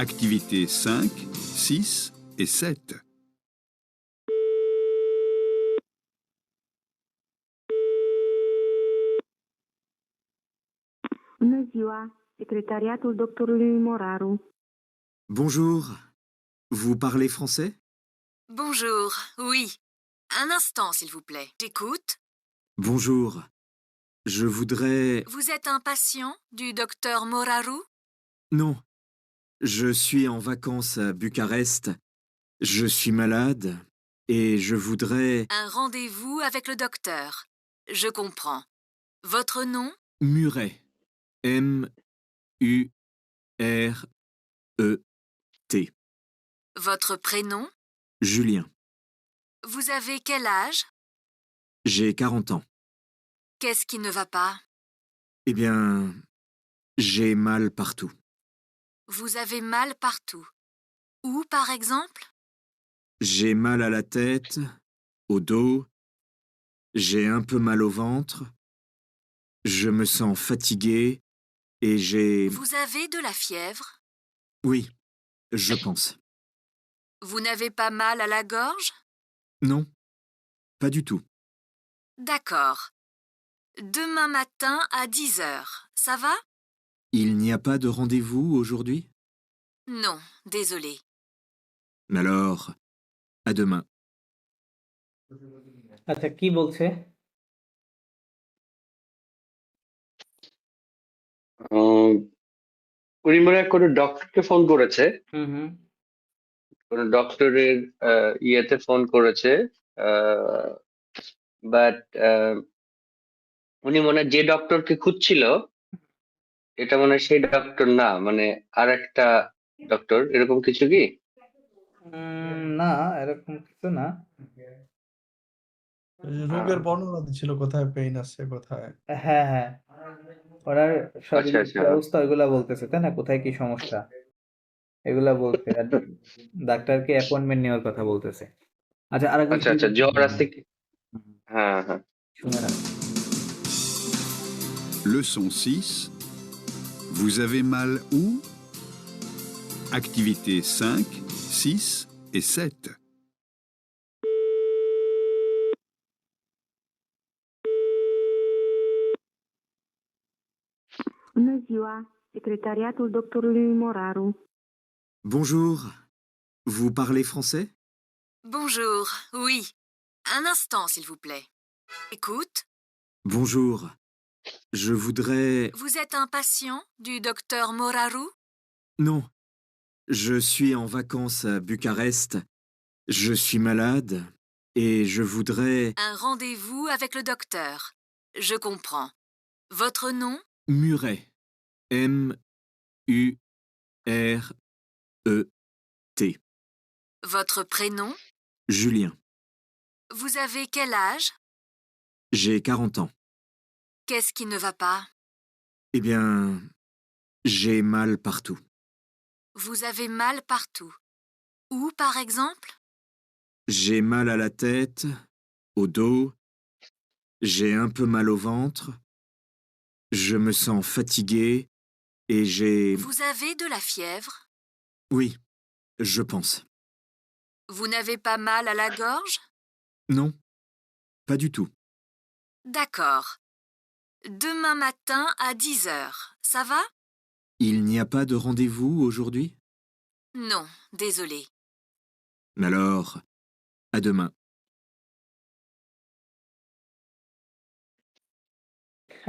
Activités 5, 6 et 7. Bună ziua! Secretariatul doctorului Moraru. Bonjour. Vous parlez français? Bonjour, oui. Un instant, s'il vous plaît. J'écoute. Bonjour. Je voudrais... Vous êtes un patient du docteur Moraru? Non, je suis en vacances à Bucarest. Je suis malade et je voudrais... Un rendez-vous avec le docteur. Je comprends. Votre nom? Muret. M-U-R-E-T. Votre prénom? Julien. Vous avez quel âge? J'ai 40 ans. Qu'est-ce qui ne va pas? Eh bien, j'ai mal partout. Vous avez mal partout. Où, par exemple? J'ai mal à la tête, au dos, j'ai un peu mal au ventre, je me sens fatigué et j'ai... Vous avez de la fièvre? Oui, je pense. Vous n'avez pas mal à la gorge? Non, pas du tout. D'accord. Demain matin à 10 heures, ça va? Il n'y a pas de rendez-vous aujourd'hui? Non, désolé. Alors, à demain. আচ্ছা কি বলছে? উম, উনি মনে হয় কোনো ডক্টরকে ফোন করেছে, হুম হুম কোনো ডক্টরের ইয়েতে ফোন করেছে, বাট উনি মনে হয় যে ডক্টরকে খুঁজছিল এটা মনে হয় সেই ডক্টর না, মানে আর একটা ডক্টর, এরকম কিছু কি? না এরকম কিছু না। রোগের বর্ণনা দিচ্ছিল কোথায় পেইন আছে কোথায়। হ্যাঁ হ্যাঁ ওনার আচ্ছা শরীরের আচ্ছা কি অবস্থা ওইগুলা বলতেছে তাই না, কোথায় কি সমস্যা এগুলা বলছে, আর ডাক্তারকে অ্যাপয়েন্টমেন্ট নেওয়ার কথা বলতেছে। আচ্ছা আরেকবার আচ্ছা কি আচ্ছা, বলছে জ্বর শুনে আছে কি? হ্যাঁ হ্যাঁ। শুনে না। Leçon 6. Vous avez mal où? Activités 5, 6 et 7. Bună ziua, secretariatul doctorului Moraru. Bonjour, vous parlez français? Bonjour, oui. Un instant, s'il vous plaît. Écoute, Bonjour, je voudrais... vous êtes un patient du docteur Moraru? Non, je suis en vacances à Bucarest. Je suis malade et je voudrais... Un rendez-vous avec le docteur. Je comprends. Votre nom? Muret. M-U-R-E-T. Votre prénom? Julien. Vous avez quel âge? J'ai 40 ans. Qu'est-ce qui ne va pas? Eh bien, j'ai mal partout. Vous avez mal partout. Où, par exemple? J'ai mal à la tête, au dos, j'ai un peu mal au ventre, je me sens fatigué et j'ai... Vous avez de la fièvre? Oui, je pense. Vous n'avez pas mal à la gorge? Non, pas du tout. D'accord. Demain matin à 10 heures, ça va? Il n'y a pas de rendez-vous aujourd'hui? Non, désolé. Alors, à demain.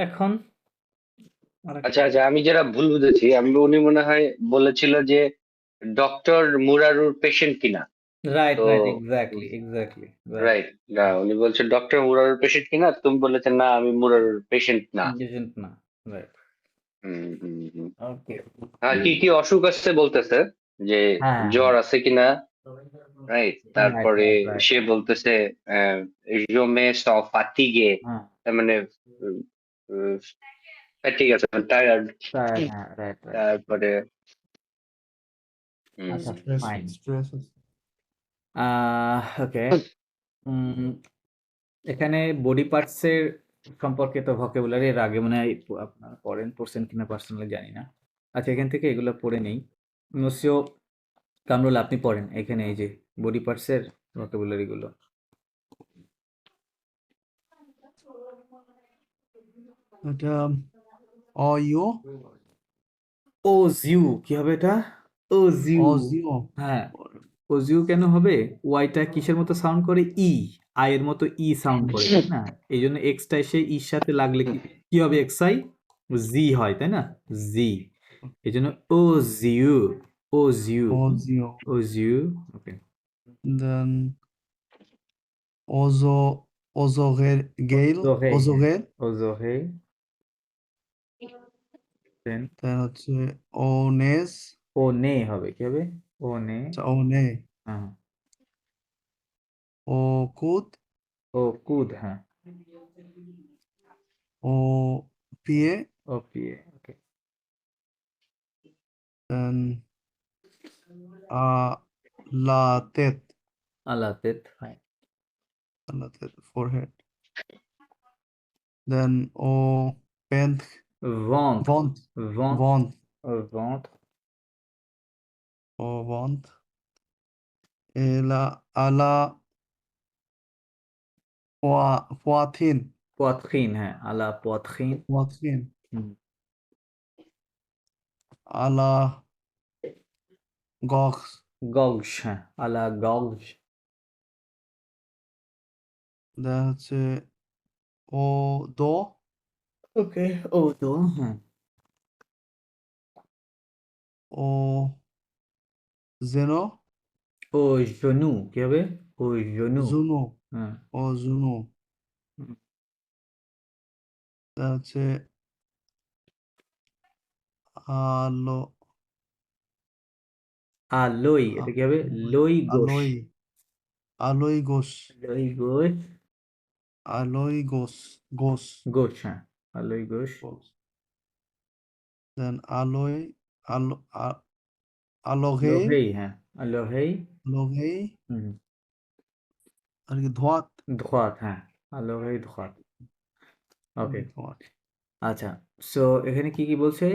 এখন আচ্ছা আচ্ছা, আমি যেটা ভুল বুঝেছি, উনি মনে হয় বলেছিল যে ডক্টর মুরারুর পেশেন্ট কিনা। রাইট তো রাইট এক্স্যাক্টলি এক্স্যাক্টলি রাইট, না উনি বলছে ডক্টর মুরারুর পেশেন্ট কিনা, তুমি বলেছে না আমি মুরারুর পেশেন্ট না। পেশেন্ট না। রাইট হুম হুম হুম। ওকে হ্যাঁ, কি কি অসুখ আছে বলতেছে, যে হ্যাঁ জ্বর আছে কিনা, রাইট। রাইট তারপরে রাইট রাইট সে বলতেছে je me sens fatigué, হ্যাঁ তার মানে ফ্যাটিক আছে, টায়ার্ড। রাইট হ্যাঁ রাইট রাইট তারপরে আচ্ছা স্ট্রেস ফাইন স্ট্রেস আছে। ওকে এখানে বডি পার্টসের সম্পর্কে তো ভোকাবুলারি এর আগে মনে হয় আপনারা পড়ছেন কিনা পার্সোনালি জানি না। আচ্ছা এখান থেকে এগুলো পড়ে নেই। মসিও কামরুল আপনি পড়েন এখানে এই যে বডি পার্টসের ভোকাবুলারি গুলো। এটা অইও ও জিউ কি হবে এটা? ও জিউ অজিও হ্যাঁ ও জিউ কেন হবে? ওয়াইটা কিসের মতো সাউন্ড করে? ই আই এর মতো ই সাউন্ড করে তাই না? এই জন্য এক্সটা এসে ইর সাথে লাগলে কি কি হবে এক্সাই জি হয় তাই না জি এই জন্য ও জিউ ও জিউ Ozio. ও জিউ ওকে Then Ozoger Gale. ওজোহে Ozoger. ওজোহে দেন Then হচ্ছে Ones. ও নে হবে কি হবে ও নে আচ্ছা, One. হ্যাঁ Okud. ও কুদ হ্যাঁ Opie. ও পিয়ে ওকে Then Latet. আলাতেত fine Latet. Forehead. Then Pent. ভন্ট Vont. ভন্ট Vont. ভন্ট Vont. Ala. Poitrine. পথখিন হ্যাঁ আলা পথখিন Poitrine. হুম Ala. Gorge. গলস হ্যাঁ আলা গলস Then হচ্ছে Odo. ওকে ও তো হ্যাঁ ও Zeno. ও জনু কি হবে ও জনু Zuno. হ্যাঁ Zuno. হুম। তা হচ্ছে আলো আলোই এটা কি হবে লই গোস আলোই আলোই গোস লই গোস আলোই গোস গোস গোস হ্যাঁ আলোই গোস দেন আলোই আলো আলোহে লোহেই হ্যাঁ আলোহেই আলোহে হুম আর কি ধোয়াত ধোয়াত হ্যাঁ আলোহেই ধোয়াত ওকে ধোয়াত আচ্ছা সো এখানে কি কি বলছে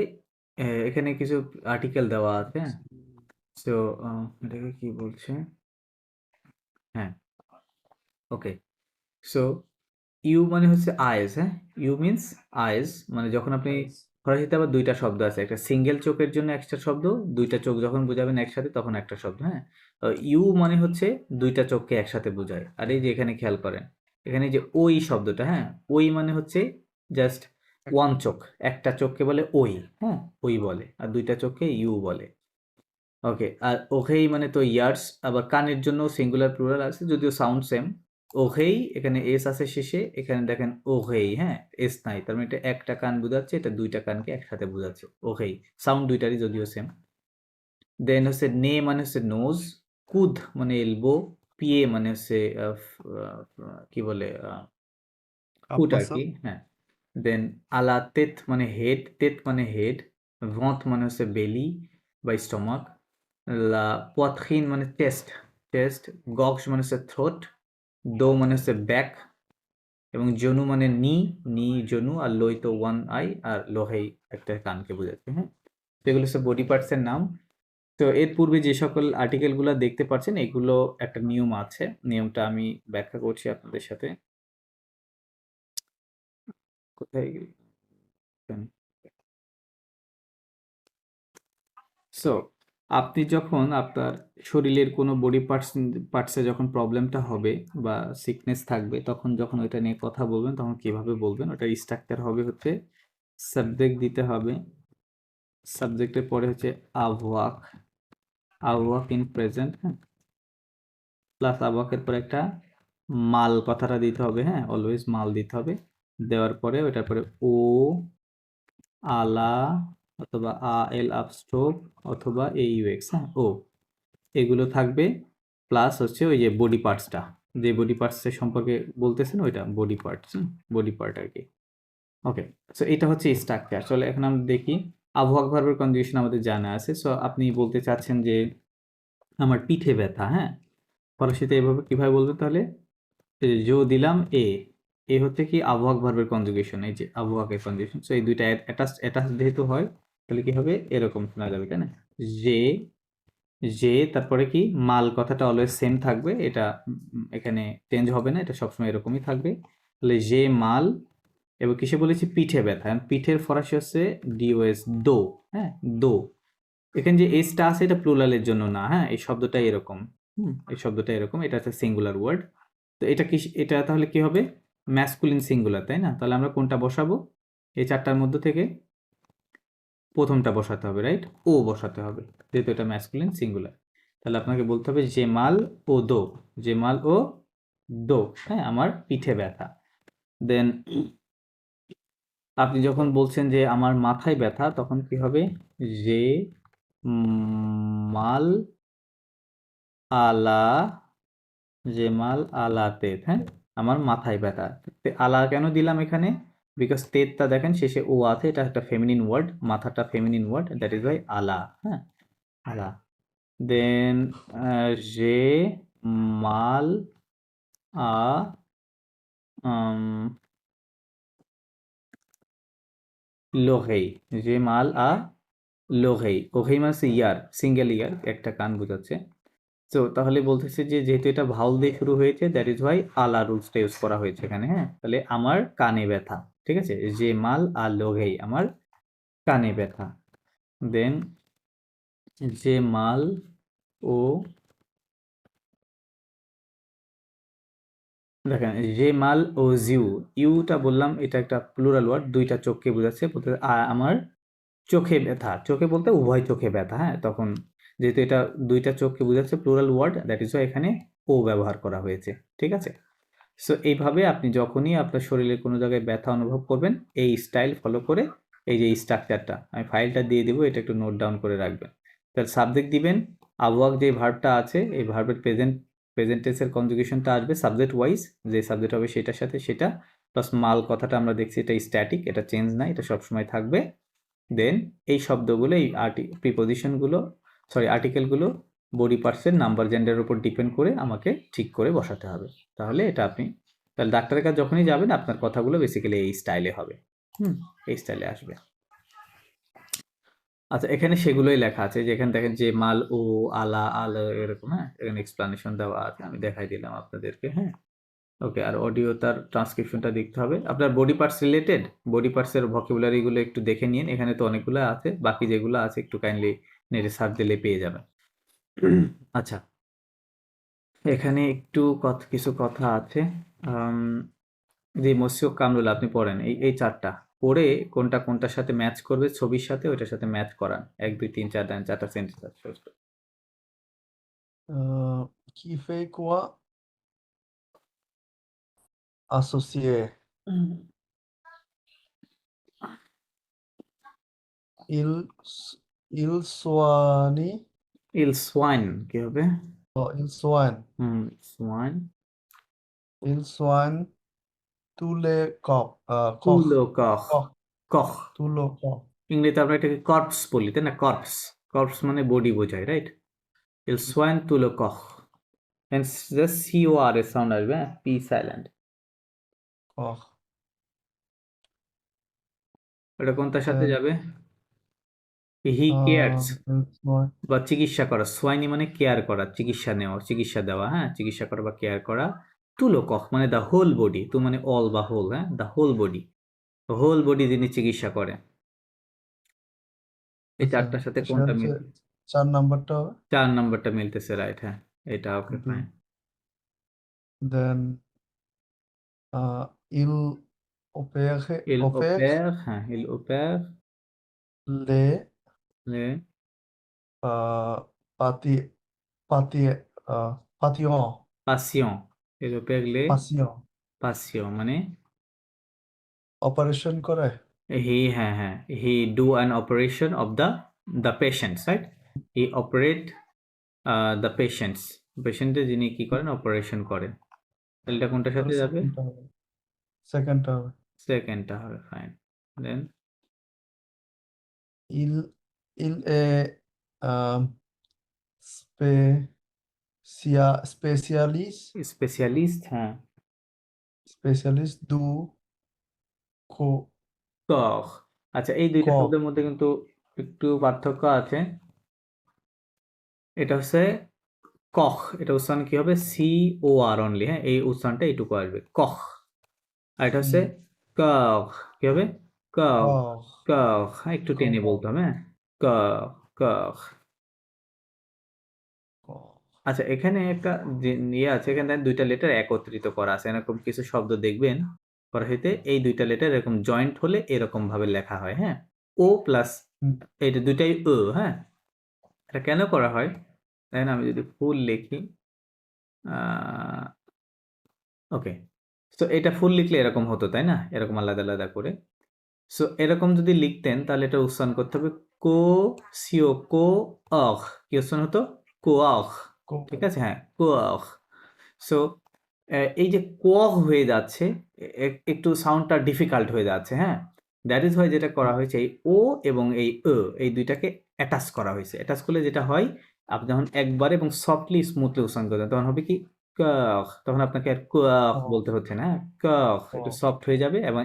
এখানে কিছু আর্টিকেল দেওয়া আছে সো এটাকে কি বলছে হ্যাঁ ওকে সো ইউ মানে হচ্ছে আইস হ্যাঁ ইউ মিনস আইস মানে যখন আপনি ফরাসিতে আবার দুইটা শব্দ আছে একটা সিঙ্গেল চোখের জন্য একটা শব্দ দুইটা চোখ যখন বোঝাবেন একসাথে তখন একটা শব্দ হ্যাঁ ইউ মানে হচ্ছে দুইটা চোখকে একসাথে বোঝায় আর এই যে এখানে খেয়াল করেন এখানে যে ওই শব্দটা হ্যাঁ ওই মানে হচ্ছে জাস্ট ওয়ান চোখ একটা চোখকে বলে ওই হ্যাঁ ওই বলে আর দুইটা চোখকে ইউ বলে ওকে আর ওকেই মানে তো ইয়ার্স আবার কানের জন্য সিঙ্গুলার প্লুরাল আছে যদিও সাউন্ড সেম ওকেই এখানে এস আছে শেষে এখানে দেখেন ওকেই হ্যাঁ এস নাই তার মানে এটা একটা কান বোঝাচ্ছে এটা দুইটা কানকে একসাথে বোঝাচ্ছে ওকেই সাউন্ড দুইটারই যদিও সেম দেন হচ্ছে নে মানে হচ্ছে নোজ কুদ মানে এলবো পিয়ে মানে হচ্ছে কি বলে ফুট আর কি হ্যাঁ দেন আলা তেত মানে হেড তেত মানে হেড ভঁত মানে হচ্ছে বেলি বা স্টমাক লা পথখিন মানে চেস্ট চেস্ট গক্স মানে হচ্ছে থ্রোট দো মানে হচ্ছে ব্যাক এবং জনু মানে নি জনু আর লই তো ওয়ান আই আর লোহেই একটা কানকে বোঝাচ্ছে হ্যাঁ তো এগুলো হচ্ছে বডি পার্টসের নাম তো এর পূর্বে যে সকল আর্টিকেলগুলো দেখতে পাচ্ছেন এগুলো একটা নিয়ম আছে নিয়মটা আমি ব্যাখ্যা করছি আপনাদের সাথে কোথায় সো আপনি যখন আপনার শরীরের কোনো বডি পার্টসে যখন প্রবলেমটা হবে বা সিকনেস থাকবে তখন যখন ওইটা নিয়ে কথা বলবেন তখন কিভাবে বলবেন ওটার স্ট্রাকচার হবে হচ্ছে সাবজেক্ট দিতে হবে সাবজেক্টের পরে হচ্ছে আওয়াক ইন প্রেজেন্ট হ্যাঁ প্লাস আওয়াকের পরে একটা মাল কথাটা দিতে হবে হ্যাঁ অলওয়েজ মাল দিতে হবে দেওয়ার পরে ওইটার পরে ও আলা অথবা এল আপস্ট্রোক অথবা এইউএক্স হ্যাঁ ও এগুলো থাকবে প্লাস হচ্ছে ওই যে বডি পার্টসটা যে বডি পার্টসের সম্পর্কে বলতেছেন ওইটা বডি পার্টস বডি পার্ট আর কি ওকে সো এটা হচ্ছে স্ট্রাকচার চলে এখন আমরা দেখি আবহাওয়া ভার্বের কনজুগেশন আমাদের জানা আছে সো আপনি বলতে চাচ্ছেন যে আমার পিঠে ব্যথা হ্যাঁ ফরাসিতে এভাবে কিভাবে বলবেন তাহলে এই যে জো দিলাম এ হচ্ছে কি আবহাওয়া ভার্বের কনজুগেশন এই যে আবহাওয়াকের কনজুগেশন সো এই দুইটা অ্যাটাচ যেহেতু হয় তাহলে কি হবে এরকম শোনা যাবে তাই না যে তারপরে কি মাল কথাটা অলওয়েজ সেম থাকবে এটা এখানে চেঞ্জ হবে না এটা সবসময় এরকমই থাকবে তাহলে যে মাল এবং কিসে বলেছি পিঠে ব্যথা পিঠের ফরাসি হচ্ছে ডিওএস দো হ্যাঁ দো এখানে যে এসটা আছে এটা প্লুরালের জন্য না হ্যাঁ এই শব্দটা এরকম এই শব্দটা এরকম এটা হচ্ছে সিঙ্গুলার ওয়ার্ড তো এটা কি এটা তাহলে কি হবে ম্যাসকুলিন সিঙ্গুলার তাই না তাহলে আমরা কোনটা বসাবো এই চারটার মধ্যে থেকে প্রথমটা বসাতে হবে, রাইট? ও বসাতে হবে, যেহেতু এটা ম্যাসকুলিন সিঙ্গুলার। তাহলে আপনাকে বলতে হবে জেমাল ও দো, জেমাল ও দো, হ্যাঁ, আমার পিঠে ব্যথা। দেন আপনি যখন বলছেন যে আমার মাথায় ব্যথা, তখন কি হবে? যে মাল আলা, জেমাল আলাতে, হ্যাঁ, আমার মাথায় ব্যথা। আলা কেন দিলাম এখানে? বিকজ তেতটা দেখেন শেষে ও আছে, এটা একটা ফেমিনিন ওয়ার্ড, মাথাটা feminine word, that is why আলা, হ্যাঁ, আলা। দেন যে মাল আ লোহেই, যে মাল আ লোহেই, ওহেই মানে ইয়ার, সিঙ্গেল ইয়ার, একটা কান বোঝাচ্ছে। তো তাহলে বলতেছে যে যেহেতু এটা ভাউল দিয়ে শুরু হয়েছে, দ্যাট ইজ ওয়াই আলা রুলসটা ইউজ করা হয়েছে এখানে, হ্যাঁ। তাহলে আমার কানে ব্যথা, ঠিক আছে, যে মাল আ লোহেই, আমার কানে ব্যথা। দেন যে মাল ও, দেখেন যে মাল ও জিউ, ইউটা বললাম এটা একটা প্লুরাল ওয়ার্ড, দুইটা চোখকে বোঝাচ্ছে, বলতে আমার চোখে ব্যথা, চোখে বলতে উভয় চোখে ব্যথা, হ্যাঁ। তখন যেহেতু এটা দুইটা চোখকে বোঝাচ্ছে, plural word, that is why এখানে ও ব্যবহার করা হয়েছে, ঠিক আছে। সো এইভাবে আপনি যখনই আপনার শরীরে কোনো জায়গায় ব্যথা অনুভব করবেন, এই স্টাইল ফলো করে, এই যে স্ট্রাকচারটা আমি ফাইলটা দিয়ে দেবো, এটা একটু নোট ডাউন করে রাখবেন। তাহলে সাবজেক্ট দিবেন, আবওয়াক যে ভার্বটা আছে, এই ভার্বের প্রেজেন্ট টেন্সের কনজুগেশনটা আসবে সাবজেক্ট ওয়াইজ, যে সাবজেক্ট হবে সেটার সাথে সেটা, প্লাস মাল কথাটা আমরা দেখছি এটা স্ট্যাটিক, এটা চেঞ্জ নাই, এটা সবসময় থাকবে। দেন এই শব্দগুলো, এই প্রিপোজিশনগুলো, সরি আর্টিকেলগুলো বডি পার্টসের নাম্বার জেন্ডারের উপর ডিপেন্ড করে আমাকে ঠিক করে বসাতে হবে। তাহলে এটা আপনি, তাহলে ডাক্তারের কাছে যখনই যাবেন আপনার কথাগুলো বেসিক্যালি এই স্টাইলে হবে, এই স্টাইলে আসবে। আচ্ছা, এখানে সেগুলোই লেখা আছে, যে এখানে দেখেন যে মাল ও আলা আলো এরকম, হ্যাঁ, এখানে এক্সপ্লানেশন দেওয়া আছে, আমি দেখাই দিলাম আপনাদেরকে, হ্যাঁ। ওকে, আর অডিও তার ট্রান্সক্রিপশনটা দেখতে হবে। আপনার বডি পার্টস রিলেটেড, বডি পার্টসের ভোকাবুলারিগুলো একটু দেখে নিন, এখানে তো অনেকগুলো আছে, বাকি যেগুলো আছে একটু কাইন্ডলি নেটে সার্চ দিলে পেয়ে যাবেন। আচ্ছা, এখানে একটু কিছু কথা আছে, যে মৎস্য কামরুল আপনি পড়েন এই চারটা পড়ে কোনটা কোনটার সাথে ম্যাচ করবে ছবির সাথে, ওইটার সাথে ম্যাচ করান, 1 2 3 4 দেন, চারটা সেন্টেন্স আছে। Qui fait quoi associé? Il, il soigne, ইল সোয়াইন কি হবে? il soigne, swine, il soigne tous les corps, corps, তুলো কখ, corps, কখ, tous les corps. ইংরেজিতে আমরা এটাকে কর্পস বলি, তাই না? কর্পস, কর্পস মানে বডি বোঝায়, রাইট? ইল সোয়াইন তুলো কখ, এন্ড জাস্ট সি ও আর এর সাউন্ড আসবে, হ্যাঁ, পি সাইলেন্ট। Corps. ওটা কোনটার সাথে Then, যাবে? হি কেয়ারস, il soigne, বা চিকিৎসা করা, সোয়াইনি মানে কেয়ার করা, চিকিৎসা নেওয়া, চিকিৎসা দেওয়া, হ্যাঁ, চিকিৎসা করা বা কেয়ার করা। তুলো কখ মানে দ্য হোল বডি, তু মানে অল বা হোল, হ্যাঁ, the whole body, whole body যিনি চিকিৎসা করে। এই আচ্ছা, চারটার সাথে সে কোনটা হচ্ছে মিল? 4 নাম্বারটা হবে। 4 নাম্বারটা মিলতেছে, রাইট, হ্যাঁ, এটা ওকে, ফাইন। Then, il opère, ইল opère ওপের, হ্যাঁ, ইল ওপের les লে pati, pati, patients, পাসিয়ন, ইল ওপের লে patients, পাসিয়ন মানে অপারেশন করে। হি, হ্যাঁ হ্যাঁ, he do an operation of the patients, right, he operate the patients, পেশেন্টের যিনি কি করেন, অপারেশন করেন। তাহলে এটা কোনটার সাথে যাবে? সেকেন্ডটা হবে, সেকেন্ডটা হবে। সেকেন্ডটা হবে, ফাইন। দেন Il, il est spécialiste, specialist, হ্যাঁ, spécialiste du কখ। আচ্ছা, এই দুইটা corps. শব্দের মধ্যে কিন্তু একটু পার্থক্য আছে। এটা হচ্ছে কখ, এটা উচ্চারণ কি হবে? সি ও আর অনলি, হ্যাঁ, এই উচ্চারণটা এইটুকু আসবে, কখ। আর এটা হচ্ছে কখ, কি হবে? কখ, Corps. কখ, হ্যাঁ, একটু টেনে বলতে হবে, হ্যাঁ, কখ, কখ। Corps. আচ্ছা, এখানে একটা যে ইয়ে আছে, এখানে দুইটা লেটার একত্রিত করা আছে, এরকম কিছু শব্দ দেখবেন ফরাসিতে এই দুইটা লেটার এরকম জয়েন্ট হলে এরকম ভাবে লেখা হয়, হ্যাঁ, ও প্লাস হুম, এটা দুইটাই হ্যাঁ। এটা কেন করা হয় দেখেন, আমি যদি ফুল লিখি, ওকে, তো এটা ফুল লিখলে এরকম হতো তাই না, এরকম আলাদা আলাদা করে। সো এরকম যদি লিখতেন তাহলে এটা উচ্চারণ করতে হবে কো সিও কো অখ, কি উচ্চারণ হতো, কো অখ, ঠিক আছে, হ্যাঁ, কো অখ। সো এই যে কোয়াক হয়ে যাচ্ছে, একটু সাউন্ডটা ডিফিকাল্ট হয়ে যাচ্ছে, হ্যাঁ, দ্যাট ইজ হয় যেটা করা হয়েছে এই ও এবং এই এই দুইটাকে অ্যাটাচ করা হয়েছে। অ্যাটাচ করলে যেটা হয়, আপনি যখন একবার এবং সফটলি স্মুথলি উচ্চারণ করবেন তখন হবে কি কাখ, তখন আপনাকে আর কাখ বলতে হচ্ছে না, হ্যাঁ, কাখ একটু সফট হয়ে যাবে এবং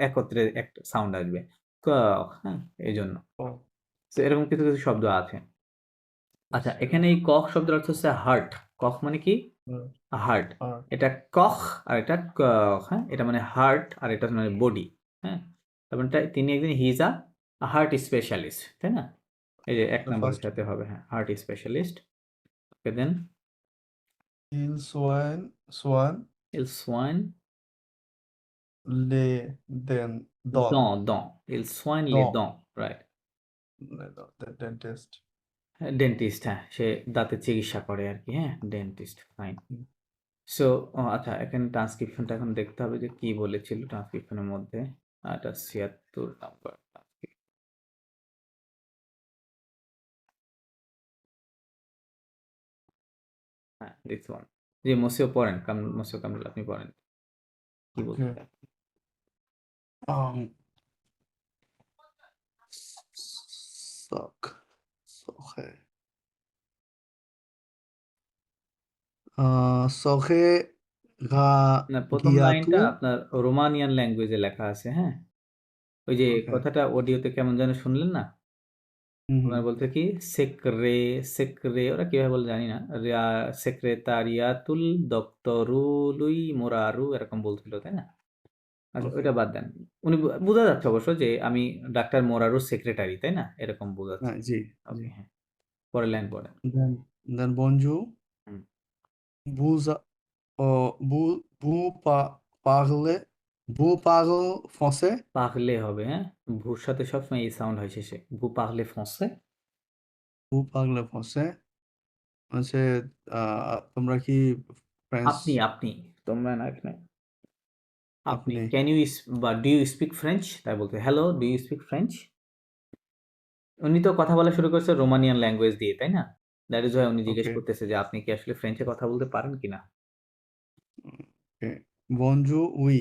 একত্রে একটা সাউন্ড আসবে, কাখ, হ্যাঁ, এই জন্য। তো এরকম কিছু কিছু শব্দ আছে। আচ্ছা, এখানে এই কখ শব্দের অর্থ হচ্ছে হার্ট। কখ মানে কি, হার্ট। এটা কখ আর এটা কখ, হ্যাঁ, এটা মানে হার্ট আর এটা মানে বডি, হ্যাঁ। তার মানে তিনি একদিন he is a heart specialist, তাই না, এই যে এক নম্বরের ফার্স্ট সাথে হবে, হ্যাঁ, হার্ট স্পেশালিস্ট। ওকে, দেন ইল সোয়ান সোয়ান ইল সোয়ান লে দেন দন dents, il soigne les দন dents, রাইট। ডেন্টিস্ট। ডেন্টিস্ট, হ্যাঁ, সে দাঁতের চিকিৎসা করে আর কি, হ্যাঁ, ডেন্টিস্ট, ফাইন। সো আচ্ছা, এখানে ট্রান্সক্রিপশনটা এখন দেখতে হবে যে কি বলেছিল ট্রান্সক্রিপশনের মধ্যে। এটা ৭৬ নাম্বার। হ্যাঁ, দিস ওয়ান। জি, মসিও পড়েন, মসিও কামরুল আপনি পড়েন, কি বলতে Okay. চান? Sock. Soche. Soche না, প্রথম Giatu. লাইনটা আপনার রোমানিয়ান ল্যাঙ্গুয়েজে লেখা আছে, হ্যাঁ, ওই যে Okay. কথাটা অডিওতে কেমন যেন শুনলেন না, Mhm. ওনারা বলতে কি সেক্রে সেক্রে, ওরা কিভাবে বলে জানি না, সেক্রেতারিয়াতুল দপ্তরুলুই মোরারু এরকম বলছিল তাই না। আচ্ছা, Okay. ওইটা বাদ দেন। উনি বোঝা যাচ্ছে অবশ্য যে আমি ডাক্তার মোরারুর সেক্রেটারি, তাই না, এরকম বোঝাচ্ছে। জি, ওকে, জি। হ্যাঁ, পরের লাইন পড়েন। Then bonjour. হুম, Vous vous vous parlez français? পাগলে হবে, হ্যাঁ, ভুর সাথে সবসময় এই সাউন্ড হয় শেষে, ভু পাগলে ফ্রাঁসে। Vous parlez français? হচ্ছে তোমরা কি ফ্রেঞ্চ? আপনি আপনি, তোমরা না এখানে, আপনি, আপনি ক্যান ইউ বা ডু ইউ স্পিক ফ্রেঞ্চ, তাই বলতে hello do you speak French. উনি তো কথা বলা শুরু করেছে রোমানিয়ান ল্যাঙ্গুয়েজ দিয়ে, তাই না, দ্যাট ইজ ওয়াই উনি জিজ্ঞেস ওকে করতেছে যে আপনি কি আসলে ফ্রেঞ্চে কথা বলতে পারেন কিনা। Okay bonjour oui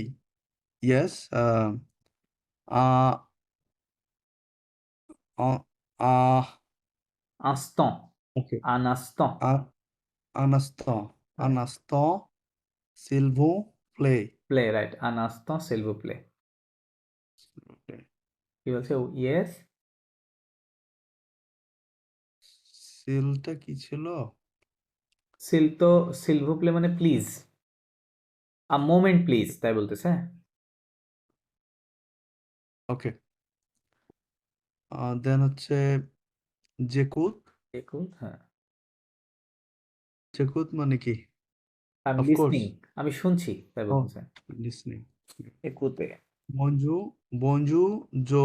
yes uh, uh, আস্তাঁ, okay আনাস্তাঁ, un, un instant s'il vous plaît প্লে, রাইট, আনাস্তাঁ s'il vous plaît। Okay. কি বলছে, ইয়েস, সিলটা কি ছিল? সিল তো s'il vous plaît মানে প্লিজ, আ মোমেন্ট প্লিজ, তাই বলতেছে, হ্যাঁ। ওকে দেন হচ্ছে জেকুত দেখুন, হ্যাঁ, জেকুত মানে কি? আমি অফ কোর্স লিসনিং, আমি শুনছি, তাই ও বলতেছে, লিসনিং একুতে। bonjour bonjour जो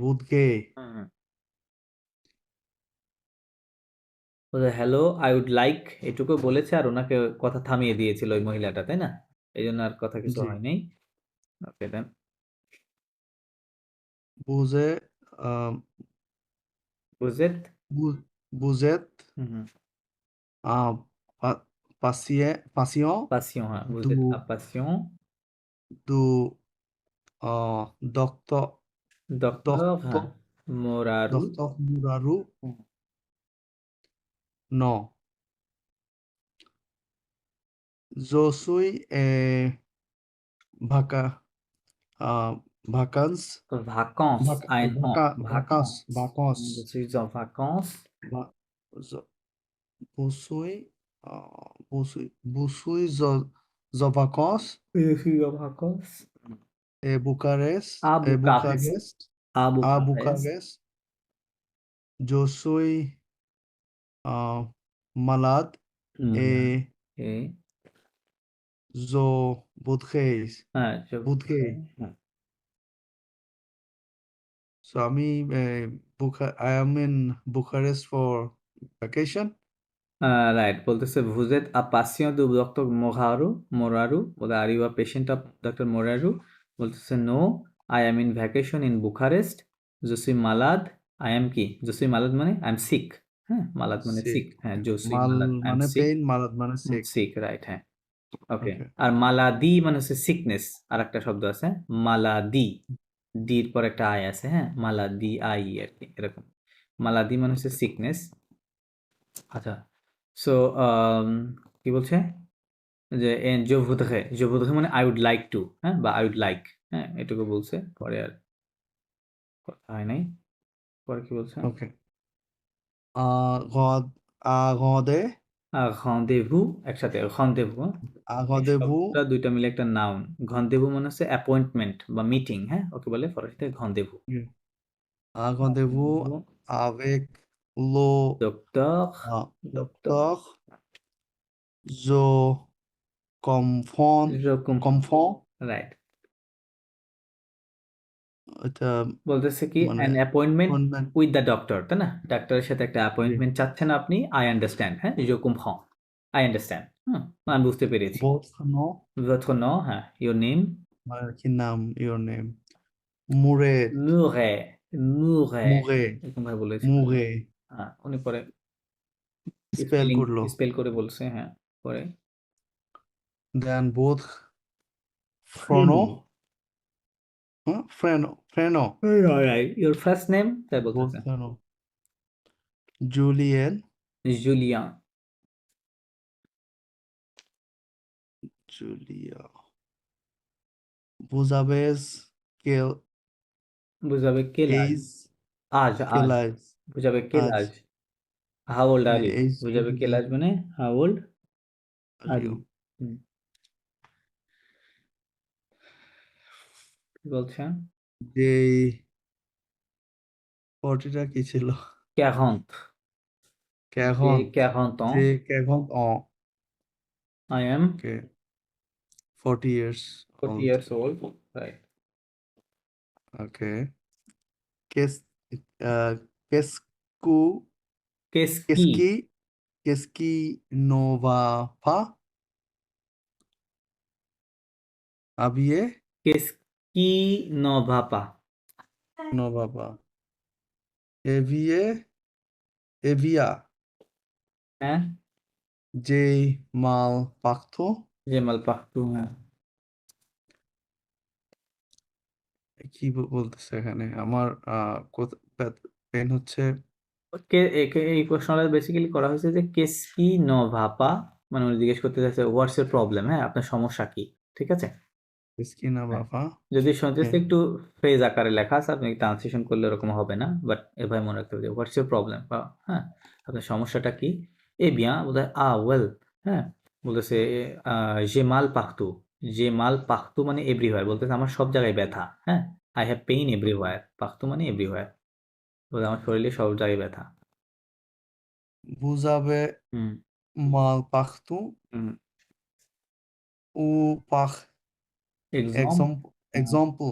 বুধকে হুম, হ্যালো আই উড লাইক, এটুকু বলেছে আর ওনাকে কথা থামিয়ে দিয়েছিল ওই মহিলাটা, তাই না, এই জন্য আর কথা কিছু জি হয় নাই। ওকে, দেন বুঝে বুঝেত, বুঝেত হুম, patient পাসিয়ন, হ্যাঁ, du বুঝেত আ পাসিয়ন du docteur ডক্টর, docteur হ্যাঁ, মোরারু, docteur Muraru hmm, non je suis vaca vacances vacances, ein an, vacances vacances, vacances je suis en vacances, va- je- je suis je suis en vacances je suis en vacances à Bucarest, Bucarest à à Bucarest, Bucarest je suis malade malade, et et so Budgeis, হ্যাঁ Budgei. হ্যাঁ So আমি I am in Bucharest for vacation. Right বলতেছে ভুজেত আ পাসিয়ন দু ডক্টর মোরারু বলে are you a patient of doctor Moraru বলতেছে no I am in vacation in Bucharest জসুই মালাদ আই এম কি জসুই মালাদ মানে আই এম সিক হ্যাঁ মালাদ মানে Sick. সিক হ্যাঁ জসুই Mal মালাদ আই এম মানে সিক pain, malad মানে sick. সিক রাইট হ্যাঁ ওকে Okay. আর মালাদি মানে হচ্ছে সিকনেস আর একটা শব্দ আছে মালাদি ডির পর একটা আই আছে হ্যাঁ মালাদি আই আর কি এরকম মালাদি মানে হচ্ছে সিকনেস আচ্ছা সো কি বলছে যে জো ভুদরে মানে আই উড লাইক টু হ্যাঁ বা আই উড লাইক হ্যাঁ এটুকু বলছে পরে আর কথা হয় নাই পরে কি বলছে Okay. Agode, ঘন্দেভু একসাথে ঘন্দেভু এই Agodevou, শব্দটা দুইটা মিলে একটা নাউন ঘন্দেভু মানে হচ্ছে অ্যাপয়েন্টমেন্ট বা মিটিং হ্যাঁ ওকে বলে ফরাসিতে ঘন্দেভু Agodevou avec le doctor docteur. Je comprends right এটা বলতেছে কি মানে an appointment appointment. With the doctor তাই না ডাক্তারের সাথে একটা জি। অ্যাপয়েন্টমেন্ট চাচ্ছেন আপনি আই আন্ডারস্ট্যান্ড হ্যাঁ je comprends আই আন্ডারস্ট্যান্ড আমি বুঝতে পেরেছি Votre nom, votre nom হ্যাঁ your name কি নাম, your name. Mouret, Mouret Mouret, এরকম ভাবে বলেছে Mouret. হ্যাঁ উনি পরে Spell করলো. স্পেল করে বলছে হ্যাঁ পরে Then both Frono, Freno, right your first name তাই both বলতেছে Freno. Julien, Julia Julia. Vous avez quel বুঝাবে quel âge age? আজ Quel age? বুঝাবে quel আজ। âge how old are মানে you age বুঝাবে age quel âge মানে how old are you. you হুম। কি বলছে যে 40টা কি ছিল? 40 Quarante. 40 ans যে 40 ans. I am Okay. 40 years 40 old. years old right Okay. Qu'est-ce qui ne va pas? Habillé? qu'est-ce qui ne va pas Ne va pas. Evia. হ্যাঁ যে mal partout. যে mal partout হ্যাঁ কি বলতেছে এখানে? আমার পেন হচ্ছে এই প্রশ্নটা বেসিক্যালি করা হয়েছে যে কেস কি ন ভাপা মানে উনি জিজ্ঞেস করতে চাইছে হোয়াটস এর প্রবলেম হ্যাঁ আপনার সমস্যা কি ঠিক আছে Esquina বাবা. যদি শুনতেছে একটু ফ্রেজ আকারে লেখা আছে আপনি ট্রান্সলেশন করলে এরকম হবে না বাট এভাবে মনে রাখতে হবে হোয়াটস ইউর প্রবলেম বা হ্যাঁ আপনার সমস্যাটা কি এ বিয়া বোধহয় ওয়েল হ্যাঁ বলতেছে যে মাল পাখতু মানে এভরিওয়্যার বলতেছে আমার সব জায়গায় ব্যথা হ্যাঁ আই হ্যাভ পেইন এভরিওয়্যার পাখতু মানে এভরিওয়্যার বলে আমার শরীরে সব জায়গায় ব্যথা Vous avez হুম mal partout হুম ou par example exemple.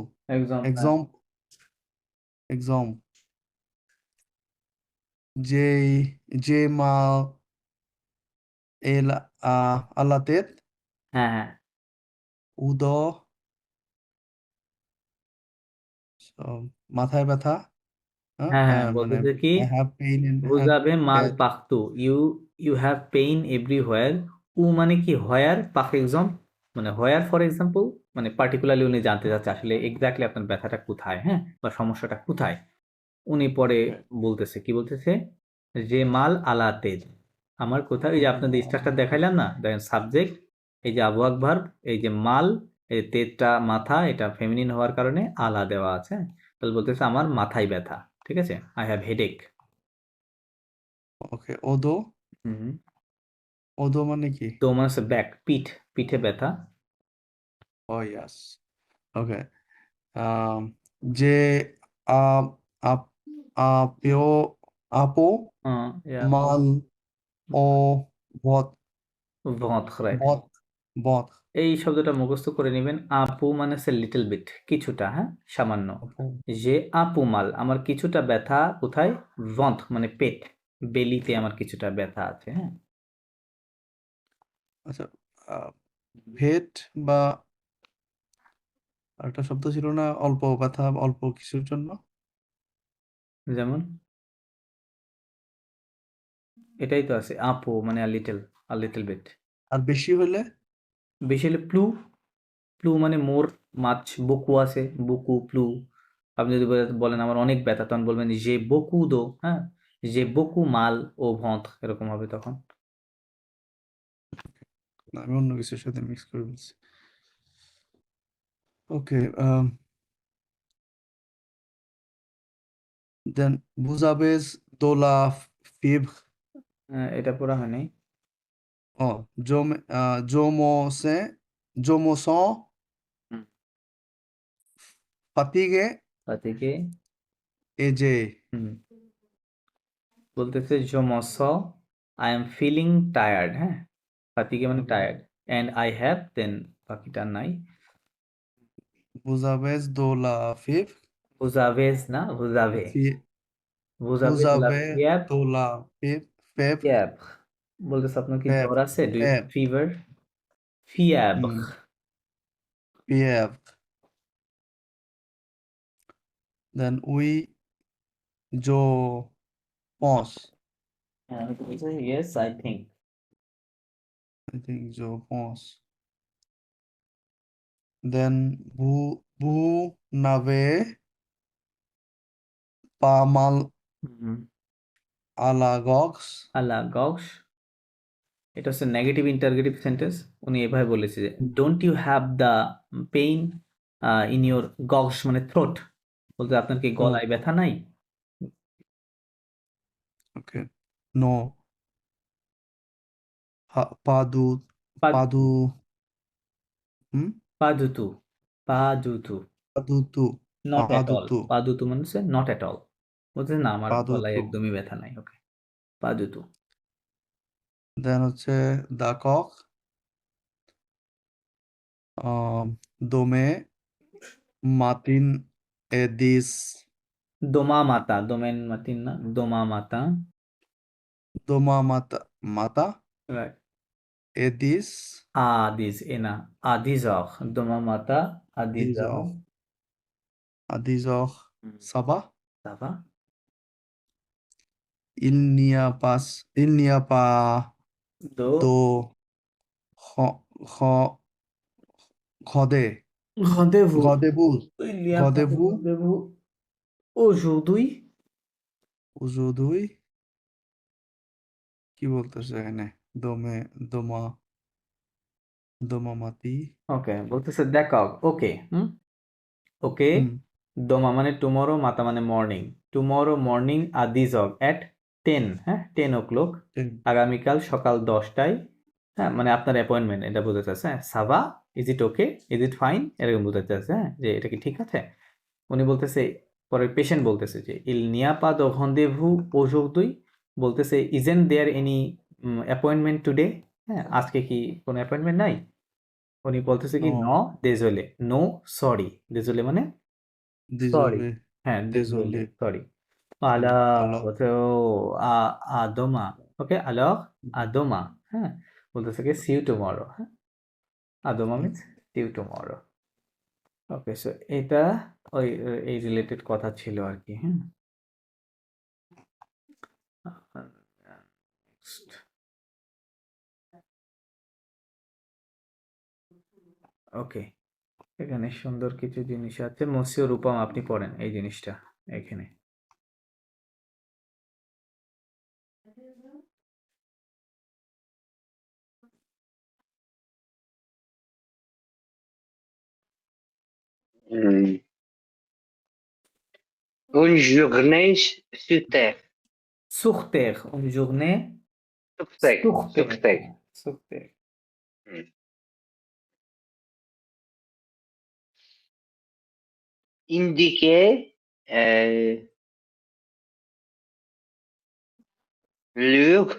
J'ai mal à la tête হ্যাঁ হ্যাঁ ou dos. So, মাথায় ব্যথা. হ্যাঁ হ্যাঁ মানে বলতেছে কি I have pain in বুঝাবে মাল head. পাখতু ইউ হ্যাভ পেইন এভরিহোয়ার উ মানে কি হোয়ার পাখ এক্সাম মানে হোয়ার ফর এক্সাম্পল মানে পার্টিকুলারলি উনি জানতে চাচ্ছে আসলে এক্স্যাক্টলি আপনার ব্যথাটা কোথায় হ্যাঁ বা সমস্যাটা কোথায় উনি পরে বলতেছে কি বলতেছে যে মাল আলা তেজ আমার কোথায় এই যে আপনাদের স্ট্রাকচার দেখাইলাম না দেখেন সাবজেক্ট এই যে আবহাওয়াক ভার্ব এই যে মাল এই তেজটা মাথা এটা ফেমিনিন হওয়ার কারণে আলা দেওয়া আছে তাহলে বলতেছে আমার মাথায় ব্যথা ঠিক আছে I have headache Okay, odo. Hmm Odo মানে কি? তো মানে হচ্ছে ব্যাক পিঠে ব্যথা Oh, yes. Okay. যে আপো yeah. mal au ventre right ventre ventre, এই শব্দটা মুখস্থ করে নেবেন। আপু মানে হচ্ছে লিটল বিট, কিছুটা, হ্যাঁ, সামান্য। appui, যে আপু মাল, আমার কিছুটা ব্যথা কোথায়? ventre মানে পেট, বেলিতে আমার কিছুটা ব্যথা আছে, হ্যাঁ। আচ্ছা, ভেট বা আরেকটা শব্দ ছিল না অল্প ব্যথা অল্প কিছুর জন্য? যেমন এটাই তো আছে, আপু মানে আর লিটল বিট। আর বেশি হলে? বেশি হলে প্লু, প্লু মানে মোর, মাছ, বকু আছে, বকু, প্লু। আপনি যদি বলেন আমার অনেক ব্যথা, তখন বলবেন যে বকু দো, হ্যাঁ, যে বকু মাল ও ventre, এরকম হবে তখন। না, আমি অন্য কিছুর সাথে মিক্স করে বলছি। ওকে, দেন vous avez de la fièvre? এটা পড়া হয় নাই। Oh, je me sens হুম। fatigué তা থেকে et j'ai হুম, বলতেছে জমস, আই এম ফিলিং টায়ার্ড, হ্যাঁ, ফাতিগে মানে okay. Tired, and I have, then বাকিটা নাই। Vous avez de la fièvre? বুঝাবেজ না, বুঝাবে, Fi- বুঝাবে Vous de la avez fièvre, de la fièvre? fièvre বলতেছে আপনার কি জ্বর Fièvre, আছে, do you have fièvre, fever? ফিয়াবর, fièvre. Then oui, je pense. হ্যাঁ, আমি তো বলছি yes I think. I think je pense. Then vous n'avez pas mal à la gorge? আল্লাহ গক্স, এটা হচ্ছে নেগেটিভ ইন্টারগেটিভ সেন্টেন্স। উনি এভাবে বলেছে যে don't you have the pain in your গক্স মানে থ্রোট, বলতে আপনার কি Oh, গলায় ব্যথা নাই? okay. Non, pas du, পা pas du, hmm? পা দুতু, পা দুতু, Pas du tout, not pas at du all, tout, পা দুতু মানে হচ্ছে নট এট অল, বলতে না আমার pas du গলায় tout. একদমই ব্যথা নাই, ওকে, পা দুতু। Then হচ্ছে d'accord. Demain matin et 10. Doma মাতা, দোমেন মাতিন না, দোমা মাতা, Demain matin রাইট। et 10 আদিজ এনা, আদিজহ, দোমা মাতা, 10 আদিজহ, heures. À 10 heures, ça va? তারপর Il n'y a pas দো de ro- ro- rendez- rendez-vous, rendez-vous, il n'y a pas de rendez-vous rendez-vous aujourd'hui, aujourd'hui. কি বলতেছে এখানে? দমে দমা দমামাতি। ওকে, বলতেছে দেখো, ওকে, ওকে, হুম, দোমা মানে টুমরো, মাতা মানে মর্নিং, টুমরো মর্নিং আদিজগ অ্যাট 10, হ্যাঁ, 10 o'clock, টেন। আগামীকাল সকাল 10টায়, হ্যাঁ, মানে আপনার অ্যাপয়েন্টমেন্ট এটা বোঝাতে চাচ্ছে, হ্যাঁ, সাবা, is it okay, is it fine, এরকম বোঝাতে চাচ্ছে, হ্যাঁ, যে এটা কি ঠিক আছে। উনি বলতেছে, পরে পেশেন্ট বলতেছে যে ইল নিয়া পা দো রন্দেভু aujourd'hui, বলতেছে isn't there any appointment today, হ্যাঁ, আজকে কি কোনো অ্যাপয়েন্টমেন্ট নাই? উনি বলতেছে কি no Non, désolé, no sorry, désolé মানে সরি, désolé, হ্যাঁ, désolé désolé, sorry. désolé. alors Alors, বলছে ও à demain, ওকে, alors à demain, হ্যাঁ, বলতেছে কি see you tomorrow, হ্যাঁ, à demain hmm, means see you tomorrow, okay. So এটা ওই এই রিলেটেড কথা ছিল আর কি, হ্যাঁ। ওকে, এখানে সুন্দর কিছু জিনিস আছে, মৎস্য রূপম আপনি পড়েন এই জিনিসটা এখানে। Une journée sur Terre. Sur terre, une journée Sur Terre. sur Sur terre, Terre. sur terre. Hmm. Indiquer l'heure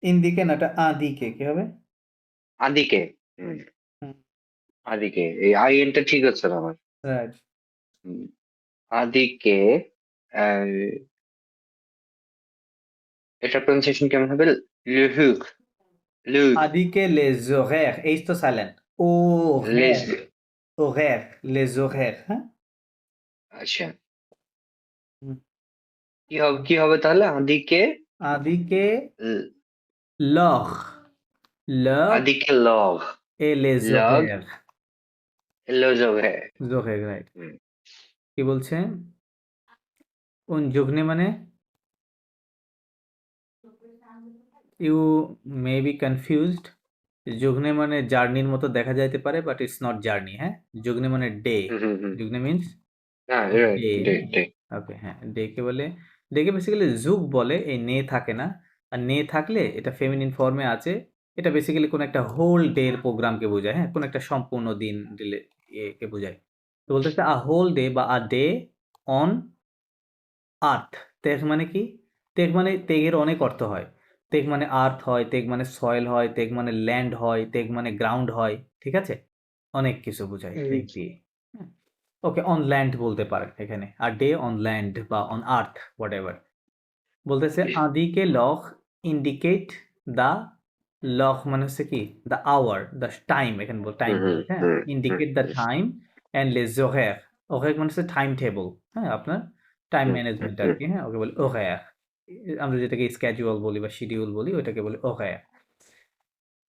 ইন্দিকে না, এটা আদিকে কি হবে? আদিকে। হুম, হুম, আদিকে এই আইএনটা ঠিক হচ্ছে না আমার। রাইট। হুম, আদিকে আহ, এটা প্রনাউন্সিয়েশন কেমন হবে? লুহুক, লুক, আদিকে les horaires, এইচ তো সাইলেন্ট। লেজ। horaires, horaires, les horaires, হ্যাঁ? আচ্ছা, হুম। কি হবে তাহলে? আদিকে আদিকে ল- l'heure, l'heure আদিকে লগ, et les লগ, horaires, লোজোগে। horaires, right. হুম, কি বলছে? un journée মানে you may be confused. journée মানে জার্নির মতো দেখা যাইতে পারে, বাট ইটস নট জার্নি, হ্যাঁ? journée মানে ডে। হুম, হুম, হুম। journée মিন্স হ্যাঁ, রাইট, ডে, ডে, হ্যাঁ? ডে। ওকে, হ্যাঁ, ডেকে বলে, ডেকে বেসিক্যালি যুগ বলে, এই নে থাকে না। আর নে থাকলে এটা ফেমিনিন ফর্মে আছে। এটা বেসিক্যালি কোনো একটা হোল ডে এর প্রোগ্রামকে বোঝায়, হ্যাঁ? কোনো একটা সম্পূর্ণ দিন দিলে একে বোঝায়। তো বলতেছে আ হোল ডে বা আ ডে অন আর্থ। তেগ মানে কি? তেগ মানে তেগের অনেক অর্থ হয়। তেগ মানে আর্থ হয়, তেগ মানে সয়েল হয়, তেগ মানে ল্যান্ড হয়, তেগ মানে গ্রাউন্ড হয়। ঠিক আছে? অনেক কিছু বোঝায় হুম, তেগ দিয়ে। হ্যাঁ? ওকে, অন ল্যান্ড বলতে পারেন এখানে। আ ডে অন ল্যান্ড বা অন আর্থ হোয়াটএভার। বলতেছে আদিকে লখ ইন্ডিকেট দ্য, লখ মানে হচ্ছে কি? দ্য আওয়ার, দ্য টাইম, এখানে টাইম হুম, হুম, বোঝাচ্ছে, হ্যাঁ? হুম, হুম, ইন্ডিকেট দ্য টাইম অ্যান্ড লেস হোয়ার। হোয়ার মানে হচ্ছে টাইম টেবল, হ্যাঁ? আপনার টাইম হুম, হুম, ম্যানেজমেন্ট হুম, আরকি, হ্যাঁ? ওকে বলে হোয়ার। আমরা যেটাকে স্কেডিউল বলি বা শিডিউল বলি ওইটাকে বলে হোয়ার।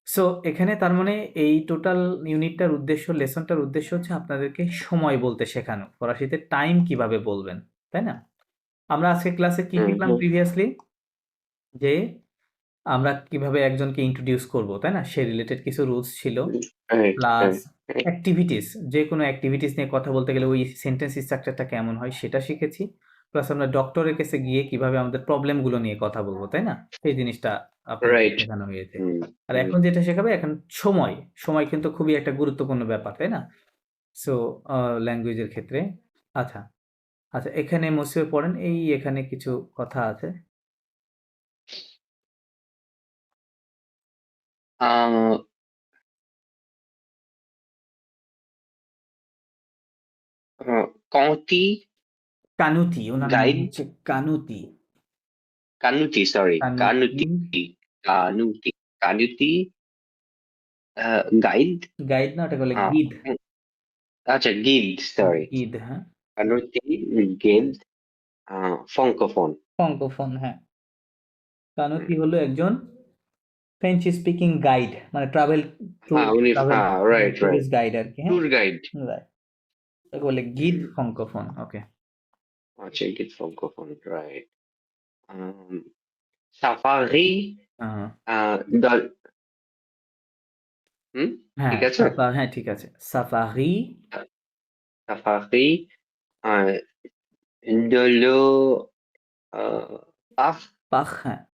সো এখানে তার মানে এই টোটাল ইউনিটটার উদ্দেশ্য, লেসনটার উদ্দেশ্য হচ্ছে আপনাদেরকে সময় বলতে শেখানো। ফরাসিতে টাইম কিভাবে বলবেন, তাই না? আমরা আজকে ক্লাসে কি হুম, শিখলাম হুম। প্রিভিয়াসলি? যে আমরা কিভাবে একজনকে ইন্ট্রোডিউস করব, তাই না? সে রিলেটেড কিছু রুলস ছিল। Right, plus right, right. Activities, যেকোনো অ্যাক্টিভিটিস নিয়ে কথা বলতে গেলে ওই সেন্টেন্স স্ট্রাকচারটা কেমন হয় সেটা শিখেছি। প্লাস আমরা ডক্টরের কাছে গিয়ে কিভাবে আমাদের প্রবলেমগুলো নিয়ে কথা বলবো, তাই না? সেই জিনিসটা আপনাদেরকে রাইট। শেখানো হয়েছে। হুম, আর হুম। এখন যেটা শেখাবে এখন সময়। সময় কিন্তু খুবই একটা গুরুত্বপূর্ণ ব্যাপার, তাই না? সো ল্যাঙ্গুয়েজের ক্ষেত্রে। আচ্ছা, আচ্ছা, এখানে মসিবে পড়েন, এই এখানে কিছু কথা আছে। আহ, কৌটি কানুতি, ওনার নাম গাইড, হচ্ছে কানুতি। কানুতি, সরি, কানুতি, কানুতি, কানুতি, কানুতি, গাইড। গাইড না, ওটাকে বলে হ্যাঁ, গিধ। আচ্ছা, গিল্ড, সরি। গিধ, হ্যাঁ। কানুতি, গিল্ড, ফঙ্কোফোন। ফ্রাঙ্কোফোন, হ্যাঁ। কানুতি হলো একজন ফ্রেঞ্চ স্পিকিং গাইড, মানে ট্রাভেল হ্যাঁ, উনি, ট্রাভেল হ্যাঁ, রাইট, রাইট। টুরিস্ট গাইড আরকি, হ্যাঁ? Tour guide. রাইট। ওকে বলে গিধ ফ্রাঙ্কোফোন। ওকে। আচ্ছা, গিল্ড ফঙ্কোফোন, রাইট। সাফারি, হ্যাঁ, দল। হুম, হ্যাঁ, ঠিক আছে। হ্যাঁ, ঠিক আছে। সাফারি, সাফারি, দলো, পাফ, পাখ, হ্যাঁ।